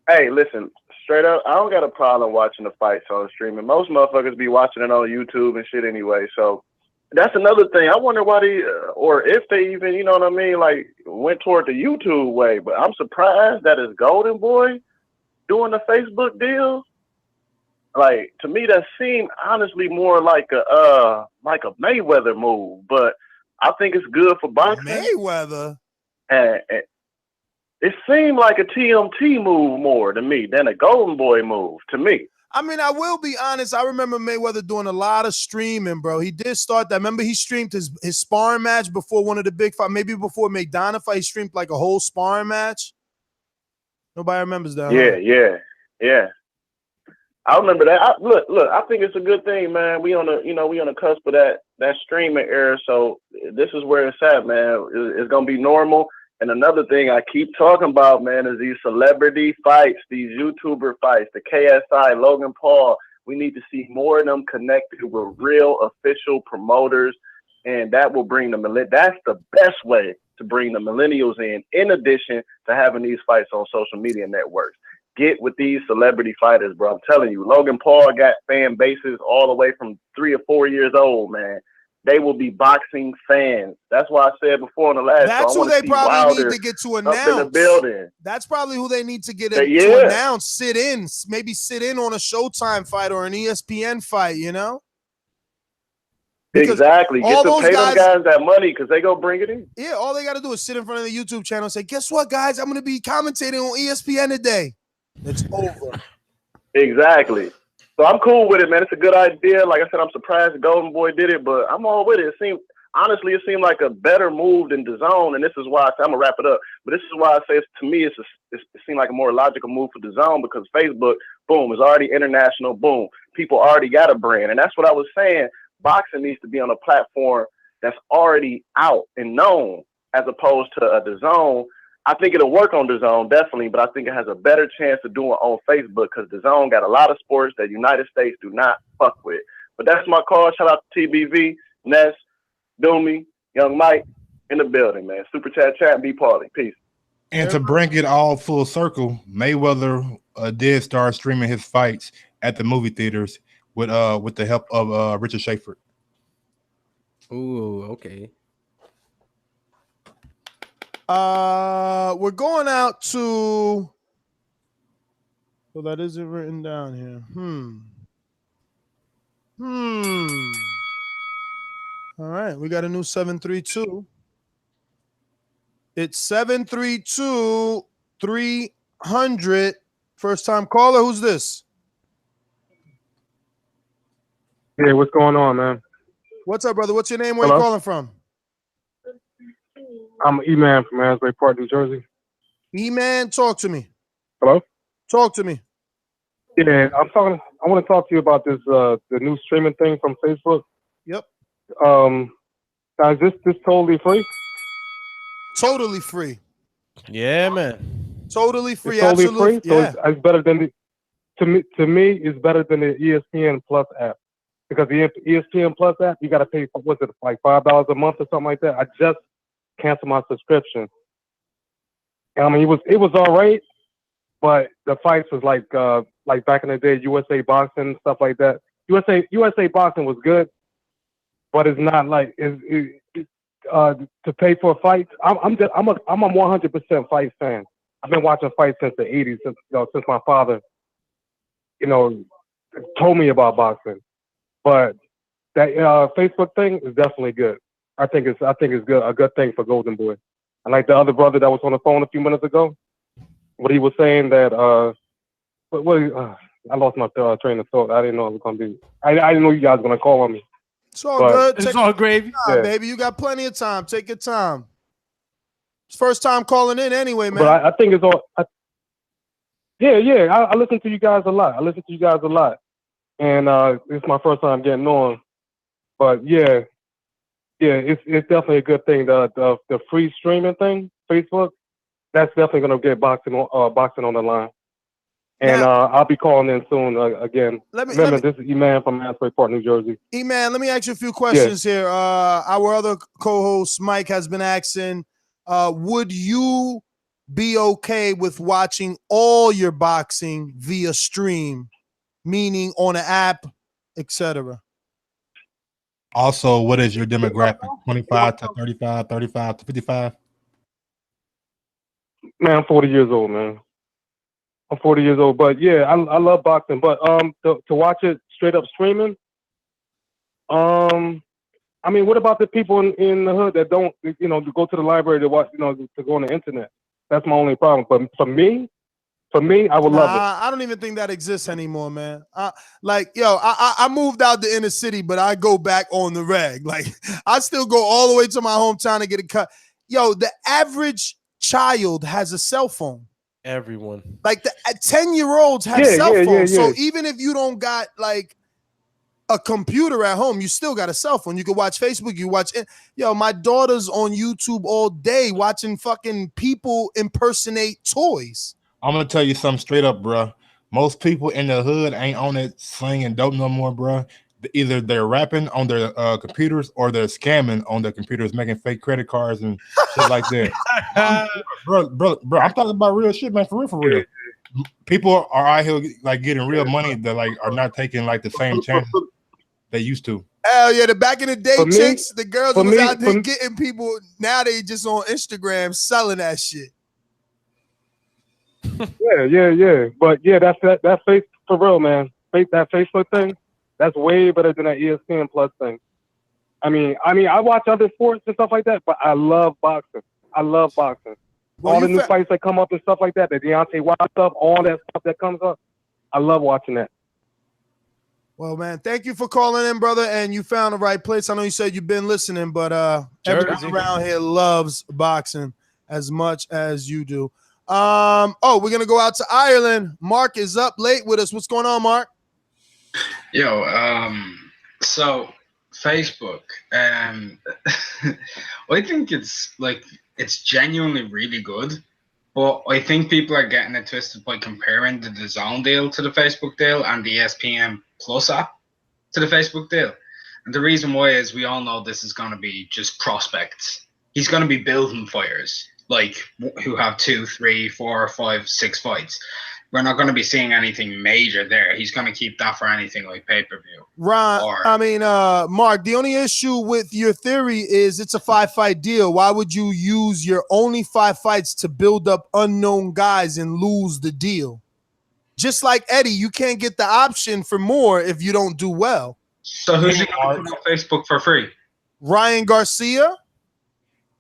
Hey, listen, straight up, I don't got a problem watching the fights on streaming. Most motherfuckers be watching it on YouTube and shit anyway. So that's another thing. I wonder why they, or if they even, you know what I mean, like went toward the YouTube way. But I'm surprised that it's Golden Boy doing the Facebook deal. Like, to me, that seemed honestly more like a Mayweather move, but I think it's good for boxing. Mayweather? And it seemed like a TMT move more to me than a Golden Boy move to me. I mean, I will be honest. I remember Mayweather doing a lot of streaming, bro. He did start that. Remember, he streamed his sparring match before one of the big fights, maybe before McDonough fight. He streamed like a whole sparring match. Nobody remembers that. Yeah. I remember that. Look, I think it's a good thing, man. We on the cusp of that streaming era. So this is where it's at, man. It's gonna be normal. And another thing I keep talking about, man, is these celebrity fights, these YouTuber fights, the KSI, Logan Paul. We need to see more of them connected with real official promoters, and that will bring that's the best way to bring the millennials in addition to having these fights on social media networks. Get with these celebrity fighters, bro. I'm telling you, Logan Paul got fan bases all the way from 3 or 4 years old, man. They will be boxing fans. That's why I said before on the last That's show, who they probably need to get to announce. Up in the building. That's probably who they need to get to announce. Sit in on a Showtime fight or an ESPN fight, you know? Because exactly. Get to pay them guys that money because they go bring it in. Yeah, all they got to do is sit in front of the YouTube channel and say, guess what, guys? I'm going to be commentating on ESPN today. It's over. Exactly. So I'm cool with it, man. It's a good idea. Like I said, I'm surprised the Golden Boy did it, but I'm all with it. It seemed like a better move than DAZN, and this is why I'm gonna wrap it up. But this is why I say to me, it seemed like a more logical move for DAZN because Facebook, boom, is already international. Boom, people already got a brand, and that's what I was saying. Boxing needs to be on a platform that's already out and known, as opposed to a DAZN. I think it'll work on DAZN, definitely, but I think it has a better chance of doing it on Facebook because DAZN got a lot of sports that United States do not fuck with. But that's my call. Shout out to TBV, Ness, Doomy, Young Mike in the building, man. Super chat, be party. Peace. And to bring it all full circle, Mayweather did start streaming his fights at the movie theaters with the help of Richard Schaefer. Ooh, okay. We're going out to. So that isn't written down here. All right, we got a new 732. It's 732-300. First time caller. Who's this? Yeah, what's going on, man? What's up, brother? What's your name? Where you calling from? I'm E-Man from Asbury Park, New Jersey. E-Man, talk to me. Hello? Talk to me. Yeah, I want to talk to you about this the new streaming thing from Facebook. Yep. Now, is this totally free? Totally free. Yeah, man. Totally free. It's totally Absolutely. free, so Yeah. it's better than the. To me, it's better than the ESPN Plus app because the ESPN Plus app you got to pay for what's it like $5 a month or something like that. I just canceled my subscription. I mean, it was all right, but the fights was like back in the day, USA Boxing stuff like that. USA Boxing was good, but it's not like to pay for fights. I'm a 100% fight fan. I've been watching fights since the '80s, since my father, told me about boxing. But that Facebook thing is definitely good. I think it's good, a good thing for Golden Boy. And like the other brother that was on the phone a few minutes ago, what he was saying that I lost my train of thought. I didn't know it was gonna be. I didn't know you guys were gonna call on me. It's all good. It's all gravy. Time, baby. You got plenty of time. Take your time. It's first time calling in anyway, man. But I think it's all. I listen to you guys a lot. And it's my first time getting on. But it's definitely a good thing. The free streaming thing, Facebook, that's definitely gonna get boxing on the line. And I'll be calling in soon again. Remember, this is E-Man from Asbury Park, New Jersey. E-Man, let me ask you a few questions here. Our other co-host, Mike, has been asking, would you be okay with watching all your boxing via stream, meaning on an app, etc.? Also, what is your demographic? 25 to 35, 35 to 55? Man, I'm 40 years old, man. I'm 40 years old, but yeah, I love boxing. But to watch it straight up streaming, I mean, what about the people in the hood that don't, to go to the library to watch, to go on the internet? That's my only problem. But for me, I would love it. I don't even think that exists anymore, man. I moved out the inner city, but I go back on the reg. Like, I still go all the way to my hometown to get a cut. Yo, the average child has a cell phone. Everyone. Like the 10-year-olds have cell phones. So even if you don't got like a computer at home, you still got a cell phone. You can watch Facebook, you watch it. Yo, my daughter's on YouTube all day watching fucking people impersonate toys. I'm gonna tell you something straight up, bro. Most people in the hood ain't on it slinging dope no more, bro. Either they're rapping on their computers or they're scamming on their computers, making fake credit cards and shit like that. bro, I'm talking about real shit, man. For real. People are out here like getting real money that like are not taking like the same chances they used to. Hell yeah, the back in the day chicks, the girls who was out there getting people. Now they just on Instagram selling that shit. Yeah. But yeah, that face for real, man. That Facebook thing, that's way better than that ESPN Plus thing. I mean, I watch other sports and stuff like that, but I love boxing. Well, all the new fights that come up and stuff like that, the Deontay Wilder stuff, all that stuff that comes up, I love watching that. Well, man, thank you for calling in, brother, and you found the right place. I know you said you've been listening, but everyone around here loves boxing as much as you do. We're gonna go out to Ireland. Mark is up late with us. What's going on, Mark? So Facebook, I think it's genuinely really good, but I think people are getting it twisted by comparing the DAZN deal to the Facebook deal and the ESPN Plus app to the Facebook deal. And the reason why is we all know this is going to be just prospects. He's going to be building fighters like who have 2, 3, 4, 5, 6 fights. We're not going to be seeing anything major there. He's going to keep that for anything like pay-per-view. Right. Mark, the only issue with your theory is it's a 5-fight deal. Why would you use your only 5 fights to build up unknown guys and lose the deal? Just like Eddie, you can't get the option for more if you don't do well. So who's going to put on Facebook for free? Ryan Garcia.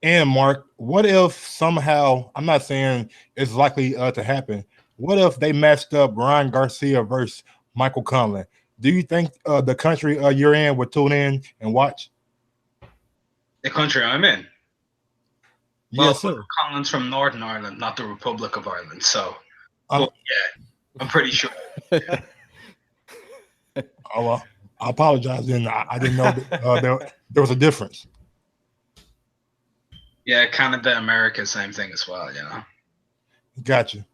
And Mark, what if somehow, I'm not saying it's likely to happen, what if they matched up Ryan Garcia versus Michael Conlan? Do you think the country you're in would tune in and watch? The country I'm in? Yes, sir. Conlan's from Northern Ireland, not the Republic of Ireland. So, yeah, I'm pretty sure. I apologize then. I didn't know that, there was a difference. Yeah, Canada, America, same thing as well, you know. Gotcha.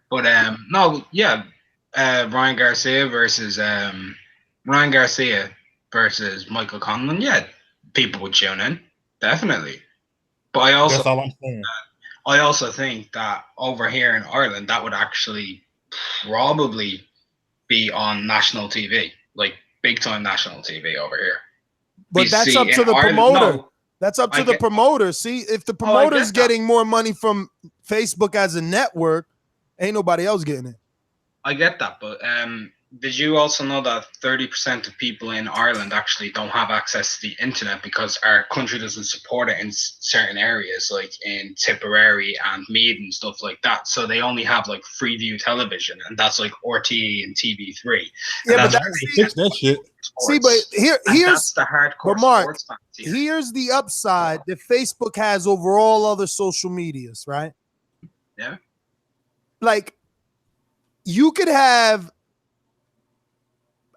But no, yeah, Ryan Garcia versus Michael Conlan. Yeah, people would tune in, definitely. But That's all I'm saying. I also think that over here in Ireland, that would actually probably be on national TV, like big time national TV over here. But that's up to the promoter. That's up to the promoter. See, if the promoter's getting more money from Facebook as a network, ain't nobody else getting it. I get that, but did you also know that 30% of people in Ireland actually don't have access to the internet because our country doesn't support it in certain areas, like in Tipperary and Meath and stuff like that. So they only have like Freeview television, and that's like RTE and TV3. Yeah, but fix that shit. See, but here's that's the hardcore but Mark, sports fans here. here's the upside that Facebook has over all other social medias, right? Yeah. Like, you could have,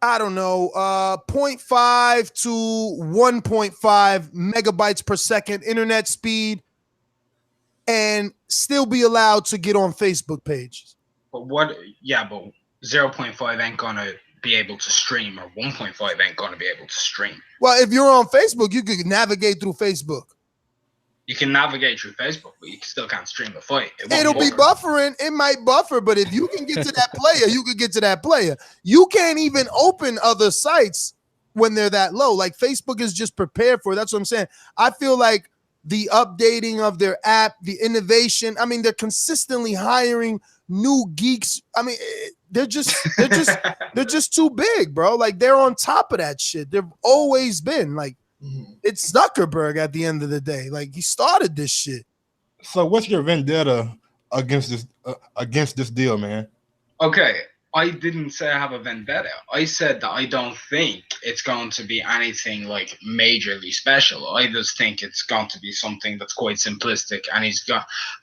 I don't know, 0.5 to 1.5 megabytes per second internet speed and still be allowed to get on Facebook pages. But what? Yeah, but 0.5 ain't gonna be able to stream, or 1.5 ain't gonna be able to stream. Well, if you're on Facebook, you could navigate through Facebook. You can navigate through Facebook, but you still can't stream a fight. It'll be buffering. It might buffer, but if you can get to that player, you could get to that player. You can't even open other sites when they're that low. Like, Facebook is just prepared for it. That's what I'm saying. I feel like the updating of their app, the innovation. I mean, they're consistently hiring new geeks. I mean, they're just too big, bro. Like, they're on top of that shit. They've always been like. It's Zuckerberg at the end of the day. Like, he started this shit. So what's your vendetta against this deal, man? Okay, I didn't say I have a vendetta. I said that I don't think it's going to be anything like majorly special. I just think it's going to be something that's quite simplistic. And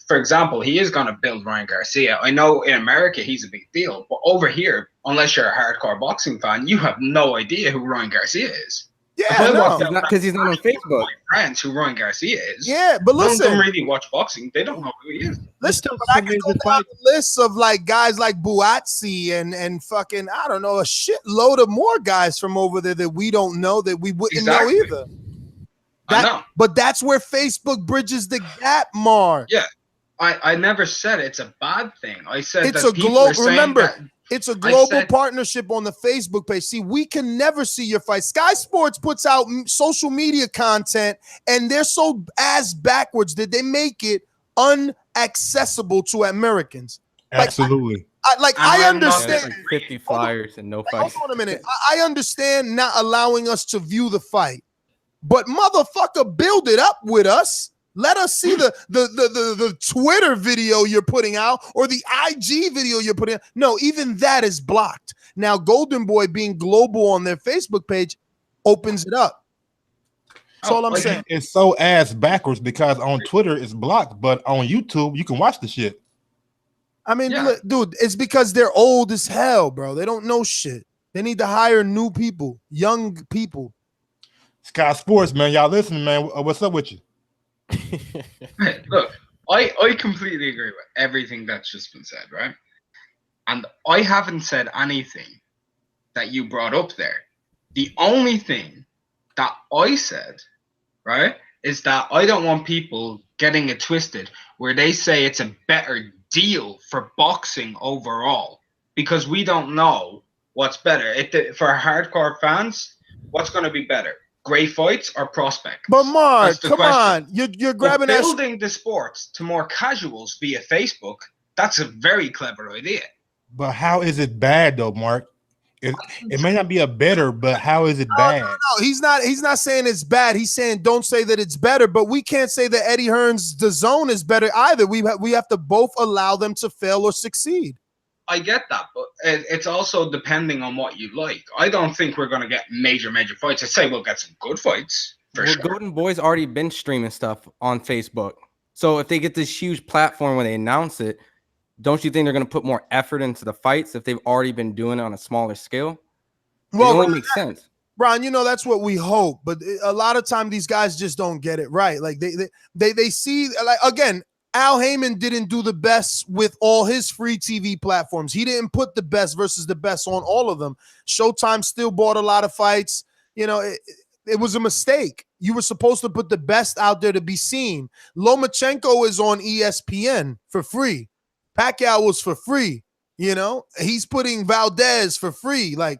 for example, he is going to build Ryan Garcia. I know in America he's a big deal, but over here, unless you're a hardcore boxing fan, you have no idea who Ryan Garcia is. Yeah, no. Because he's not on Facebook. Friends who Ryan Garcia is. Yeah, but listen, none of them really watch boxing. They don't know who he is. Listen, but I can go down the list of like guys like Buatsi and fucking, I don't know, a shitload of more guys from over there that we don't know, that we wouldn't know either. I know. But that's where Facebook bridges the gap, Mark. Yeah, I never said it's a bad thing. I said it's that a people global. are saying Remember, that, it's a global partnership on the Facebook page. See, we can never see your fight. Sky Sports puts out social media content, and they're so ass backwards that they make it unaccessible to Americans. Absolutely. I understand. Like 50 flyers and no fight. Hold on a minute. I understand not allowing us to view the fight, but motherfucker, build it up with us. Let us see the Twitter video you're putting out or the IG video you're putting out. No, even that is blocked. Now, Golden Boy being global on their Facebook page opens it up. That's all I'm saying. It's so ass backwards because on Twitter it's blocked, but on YouTube you can watch the shit. I mean, look, dude, it's because they're old as hell, bro. They don't know shit. They need to hire new people, young people. Sky Sports, man. Y'all listening, man. What's up with you? Look, I completely agree with everything that's just been said, right? And I haven't said anything that you brought up there. The only thing that I said, right, is that I don't want people getting it twisted where they say it's a better deal for boxing overall, because we don't know what's better. For hardcore fans, what's going to be better? Great fights or prospect? But Mark, come on, you're grabbing that. Building the sports to more casuals via Facebook. That's a very clever idea. But how is it bad though, Mark? It may not be a better, but how is it bad? No, he's not saying it's bad. He's saying don't say that it's better. But we can't say that Eddie Hearn's DAZN is better either. We have to both allow them to fail or succeed. I get that, but it's also depending on what you like. I don't think we're going to get major fights. I'd say we'll get some good fights for sure. Golden Boy's already been streaming stuff on Facebook. So if they get this huge platform when they announce it, don't you think they're going to put more effort into the fights if they've already been doing it on a smaller scale? Well, it only makes sense. Brian, you know, that's what we hope, but a lot of time these guys just don't get it right. Like they see, like, again, Al Heyman didn't do the best with all his free TV platforms. He didn't put the best versus the best on all of them. Showtime still bought a lot of fights. You know, it was a mistake. You were supposed to put the best out there to be seen. Lomachenko is on ESPN for free. Pacquiao was for free. You know, he's putting Valdez for free. Like,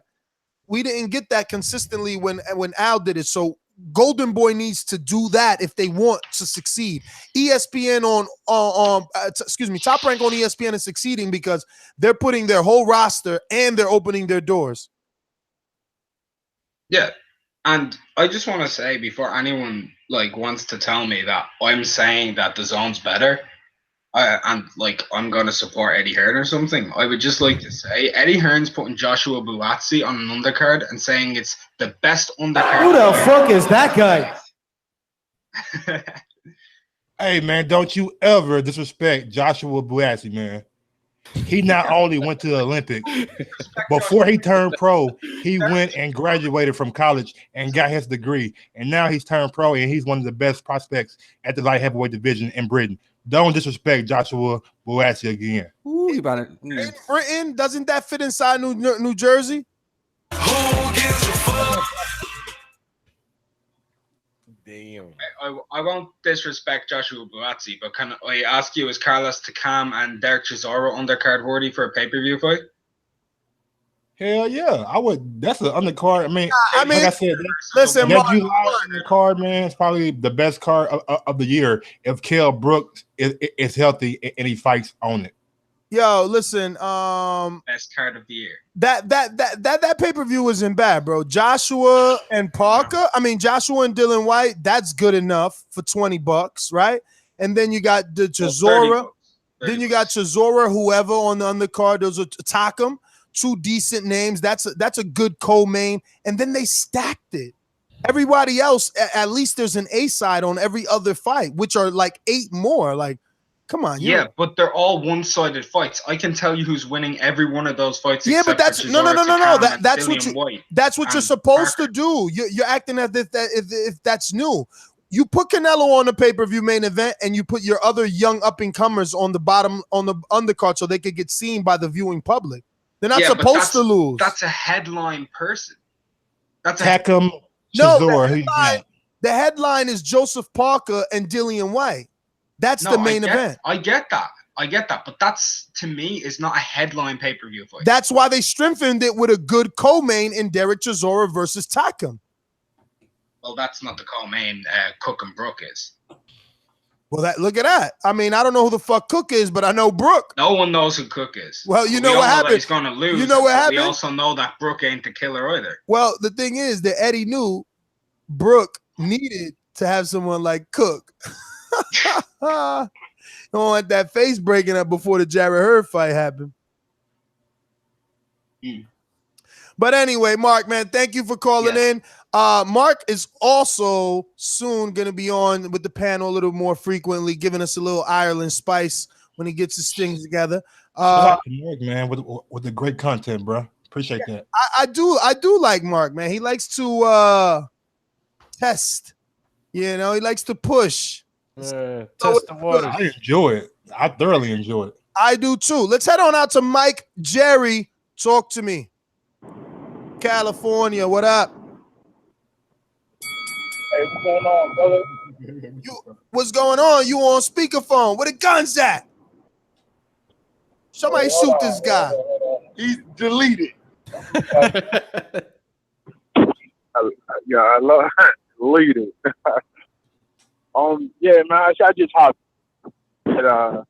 we didn't get that consistently when Al did it. So Golden Boy needs to do that if they want to succeed. ESPN Top Rank on ESPN is succeeding because they're putting their whole roster and they're opening their doors. Yeah. And I just want to say, before anyone like wants to tell me that I'm saying that the zone's better, and like I'm gonna support Eddie Hearn or something, I would just like to say Eddie Hearn's putting Joshua Buatsi on an undercard and saying it's the best undercard. Who the fuck is that guy? Hey, man, don't you ever disrespect Joshua Buatsi, man. He not only went to the Olympics, before he turned pro, he went and graduated from college and got his degree. And now he's turned pro, and he's one of the best prospects at the light heavyweight division in Britain. Don't disrespect Joshua Buatsi again. Ooh, you about it. In Britain, doesn't that fit inside New Jersey? Damn. I won't disrespect Joshua Buatsi, but can I ask you, is Carlos Takam and Derek Chisora undercard worthy for a pay-per-view fight? Hell yeah, I would. That's an undercard. I mean, like I said, listen, that July card, man, it's probably the best card of the year if Kell Brooks is healthy and he fights on it. Yo, listen, best card of the year. That pay-per-view wasn't bad, bro. Joshua and Parker, Joshua and Dylan White, that's good enough for $20, right? And then you got the Chisora. Then you got Chisora, whoever on the undercard. Those are Takam. Two decent names. That's a good co-main. And then they stacked it. Everybody else, at least there's an A side on every other fight, which are like 8 more. Like, come on. Yeah, but they're all one-sided fights. I can tell you who's winning every one of those fights. Yeah, but that's no. That's what you're supposed to do. You're acting as if that's new. You put Canelo on the pay-per-view main event, and you put your other young up-and-comers on the bottom on the undercard so they could get seen by the viewing public. They're not supposed to lose. That's a headline person. That's Takam. No, the headline is Joseph Parker and Dillian White. That's the main event. I get that. But that's, to me, is not a headline pay-per-view fight. That's why they strengthened it with a good co-main in Derek Chisora versus Takam. Well, that's not the co-main. Cook and Brook is. Well, look at that. I don't know who the fuck Cook is, but I know Brook. No one knows who Cook is. Well, you know what happened. He's going to lose. You know what happened. We also know that Brook ain't the killer either. Well, the thing is that Eddie knew Brook needed to have someone like Cook. Don't want that face breaking up before the Jarrett Hurd fight happened. But anyway, Mark, man, thank you for calling in. Mark is also soon going to be on with the panel a little more frequently, giving us a little Ireland spice when he gets his things together. Mark, man, with the great content, bro. Appreciate that. I do like Mark, man. He likes to test. You know, he likes to push. Test the water. I enjoy it. I thoroughly enjoy it. I do too. Let's head on out to Mike Jerry. Talk to me. California, what up? Hey, what's going on, brother? What's going on? You on speakerphone? Where the guns at? Somebody shoot this guy. He's deleted. I love deleted. Yeah, man, I just hopped. What I'm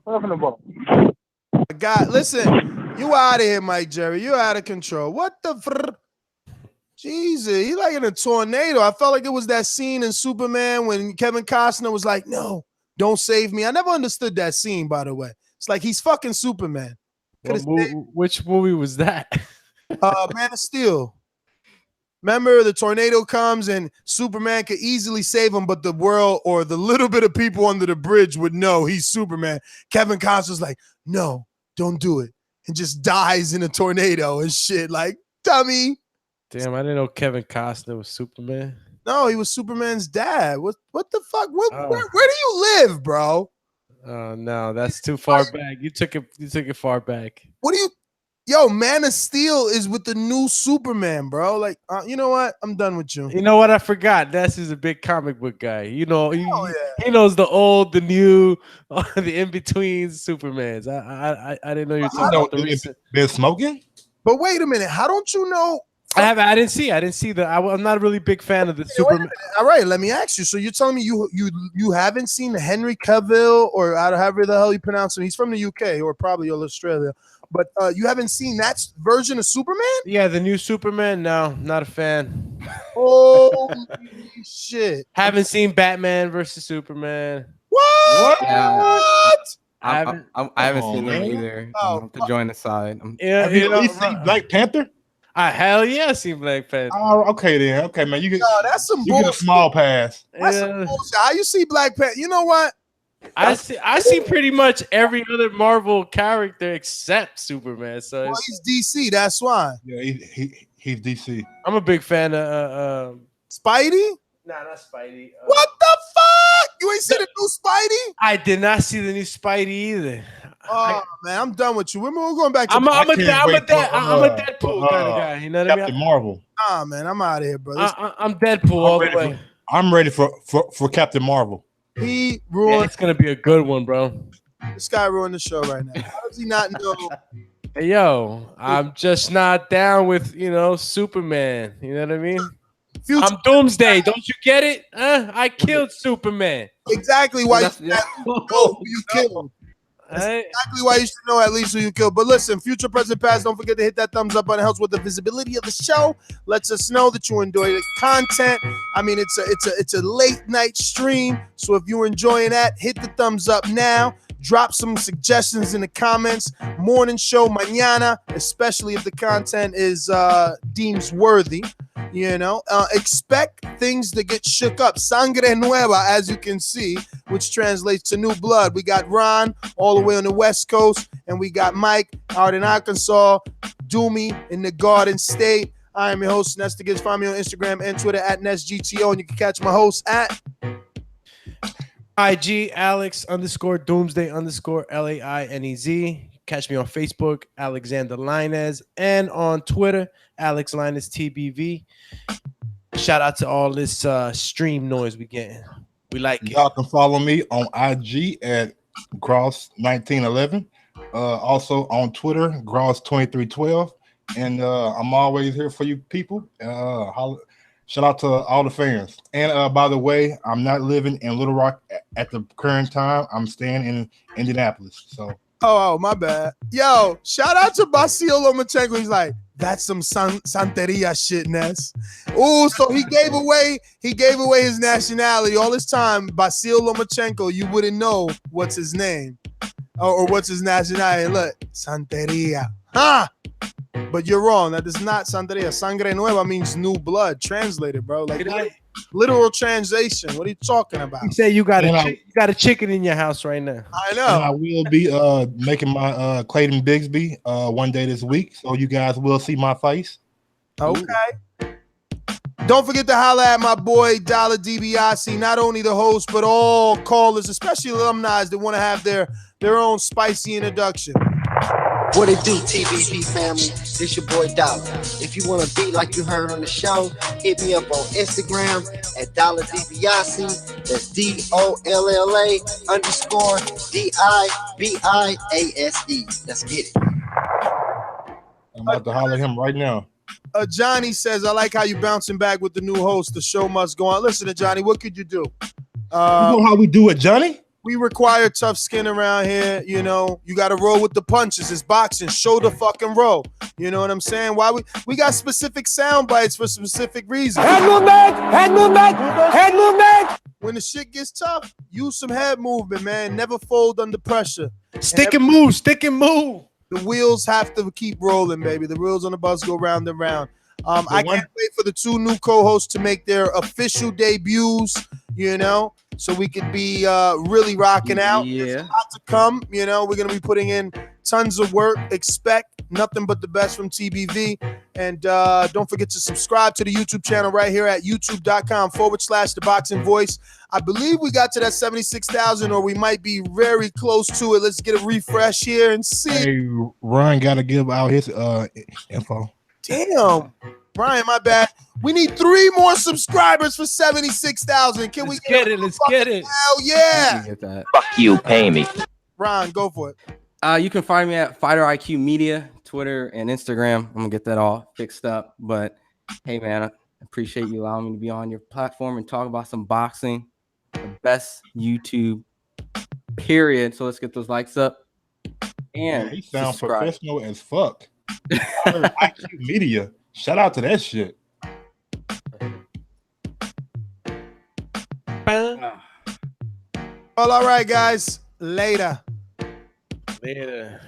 talking about? God, listen, you out of here, Mike Jerry. You out of control. What the Jesus, he like in a tornado. I felt like it was that scene in Superman when Kevin Costner was like, "No, don't save me." I never understood that scene, by the way. It's like he's fucking Superman. Which movie was that? Man of Steel. Remember, the tornado comes and Superman could easily save him, but the world or the little bit of people under the bridge would know he's Superman. Kevin Costner's like, "No, don't do it," and just dies in a tornado and shit. Like, dummy. Damn, I didn't know Kevin Costner was Superman. No, he was Superman's dad. What the fuck? Oh. Where do you live, bro? Oh no, that's too far back. You took it far back. What do you? Yo, Man of Steel is with the new Superman, bro. Like, you know what? I'm done with you. You know what? I forgot. That's is a big comic book guy. You know, he knows the old, the new, the in between Supermans. I didn't know you were talking about the recent. Been smoking. But wait a minute. How don't you know? I didn't see the. I'm not a really big fan of the Superman. All right, let me ask you. So you're telling me you haven't seen Henry Cavill or however the hell you pronounce him? He's from the UK or probably Australia. But you haven't seen that version of Superman? Yeah, the new Superman. No, not a fan. Holy shit! Haven't seen Batman versus Superman. What? Yeah. I haven't seen them either. I have to join the side. Have you seen Black Panther? Hell yeah, I seen Black Panther. Oh, okay then. Okay, man. You get that's some you get a bullshit. small pass. That's some bullshit. How you see Black Panther? You know what? I see pretty much every other Marvel character except Superman. So Well, he's DC. That's why. Yeah, he's DC. I'm a big fan of Spidey. Nah, not Spidey. What the fuck? You ain't seen the new Spidey? I did not see the new Spidey either. Oh man, I'm done with you. We're going back to. I'm a Deadpool kind of guy. You know what I mean? Captain Marvel. Ah man, I'm out of here, bro. I'm Deadpool all the way. I'm ready for Captain Marvel. He ruined. It's gonna be a good one, bro. This guy ruined the show right now. How does he not know? Hey, yo, I'm just not down with Superman. You know what I mean? I'm Doomsday. Don't you get it? I killed Superman. Exactly why you should know who you killed. That's exactly why you should know at least who you killed. But listen, future, present, past, don't forget to hit that thumbs up button. It helps with the visibility of the show. Lets us know that you enjoy the content. I mean, it's a late night stream. So if you're enjoying that, hit the thumbs up now. Drop some suggestions in the comments. Morning show mañana, especially if the content is deems worthy. Expect things to get shook up. Sangre nueva, as you can see, which translates to new blood. We got Ron all the way on the West Coast, and we got Mike out in Arkansas, Doomy in the Garden State. I am your host, Nesta Gibbs. Find me on Instagram and Twitter at NestGTO, and you can catch my host at IG Alex_Doomsday_LAINEZ. Catch me on Facebook, Alexander Linez, and on Twitter, Alex Linez TBV. Shout out to all this stream noise we getting. We like it. Y'all can follow me on IG at Gross1911. Also on Twitter, Gross2312. And I'm always here for you people. Shout out to all the fans. And by the way, I'm not living in Little Rock at the current time. I'm staying in Indianapolis. So. Oh, my bad. Yo, shout out to Basil Lomachenko. He's like, that's some Santeria shit, Ness. Oh, so he gave away his nationality. All this time, Basil Lomachenko, you wouldn't know what's his name or what's his nationality. Look, Santeria. Huh? But you're wrong. That is not Santeria. Sangre Nueva means new blood. Translated, bro. Like literal translation. What are you talking about? You say you got a chicken in your house right now. I know. And I will be making my Clayton Bigsby one day this week, so you guys will see my face. Okay. Don't forget to holler at my boy Dollar DiBiase, not only the host, but all callers, especially alumni that want to have their own spicy introduction. What it do, TBV family? This your boy Dollar. If you want to be like you heard on the show, hit me up on Instagram at Dollar DiBiase. That's DOLLA_DIBIASE. Let's get it. I'm about to holler at him right now. Johnny says, I like how you bouncing back with the new host. The show must go on. Listen to Johnny, what could you do? You know how we do it, Johnny? We require tough skin around here. You know, you got to roll with the punches. It's boxing. Show the fucking roll. You know what I'm saying? Why we got specific sound bites for specific reasons. Head movement, head movement, head movement. When the shit gets tough, use some head movement, man. Never fold under pressure. Stick and move, stick and move. The wheels have to keep rolling, baby. The wheels on the bus go round and round. I can't wait for the two new co-hosts to make their official debuts, you know, so we could be really rocking out. Yeah. There's a lot to come, you know. We're going to be putting in tons of work. Expect nothing but the best from TBV. And don't forget to subscribe to the YouTube channel right here at youtube.com/ThaBoxingVoice. I believe we got to that 76,000, or we might be very close to it. Let's get a refresh here and see. Hey, Ryan got to give out his info. Damn, Brian, my bad. We need 3 more subscribers for 76,000. Can we get it? Let's get it. Hell yeah. Get that. Fuck you, pay me. Ron, go for it. You can find me at Fighter IQ Media, Twitter and Instagram. I'm gonna get that all fixed up. But hey, man, I appreciate you allowing me to be on your platform and talk about some boxing. The best YouTube, period. So let's get those likes up. And he sounds subscribe. professional as fuck. IQ Media. Shout out to that shit. Well, all right, guys. Later. Later.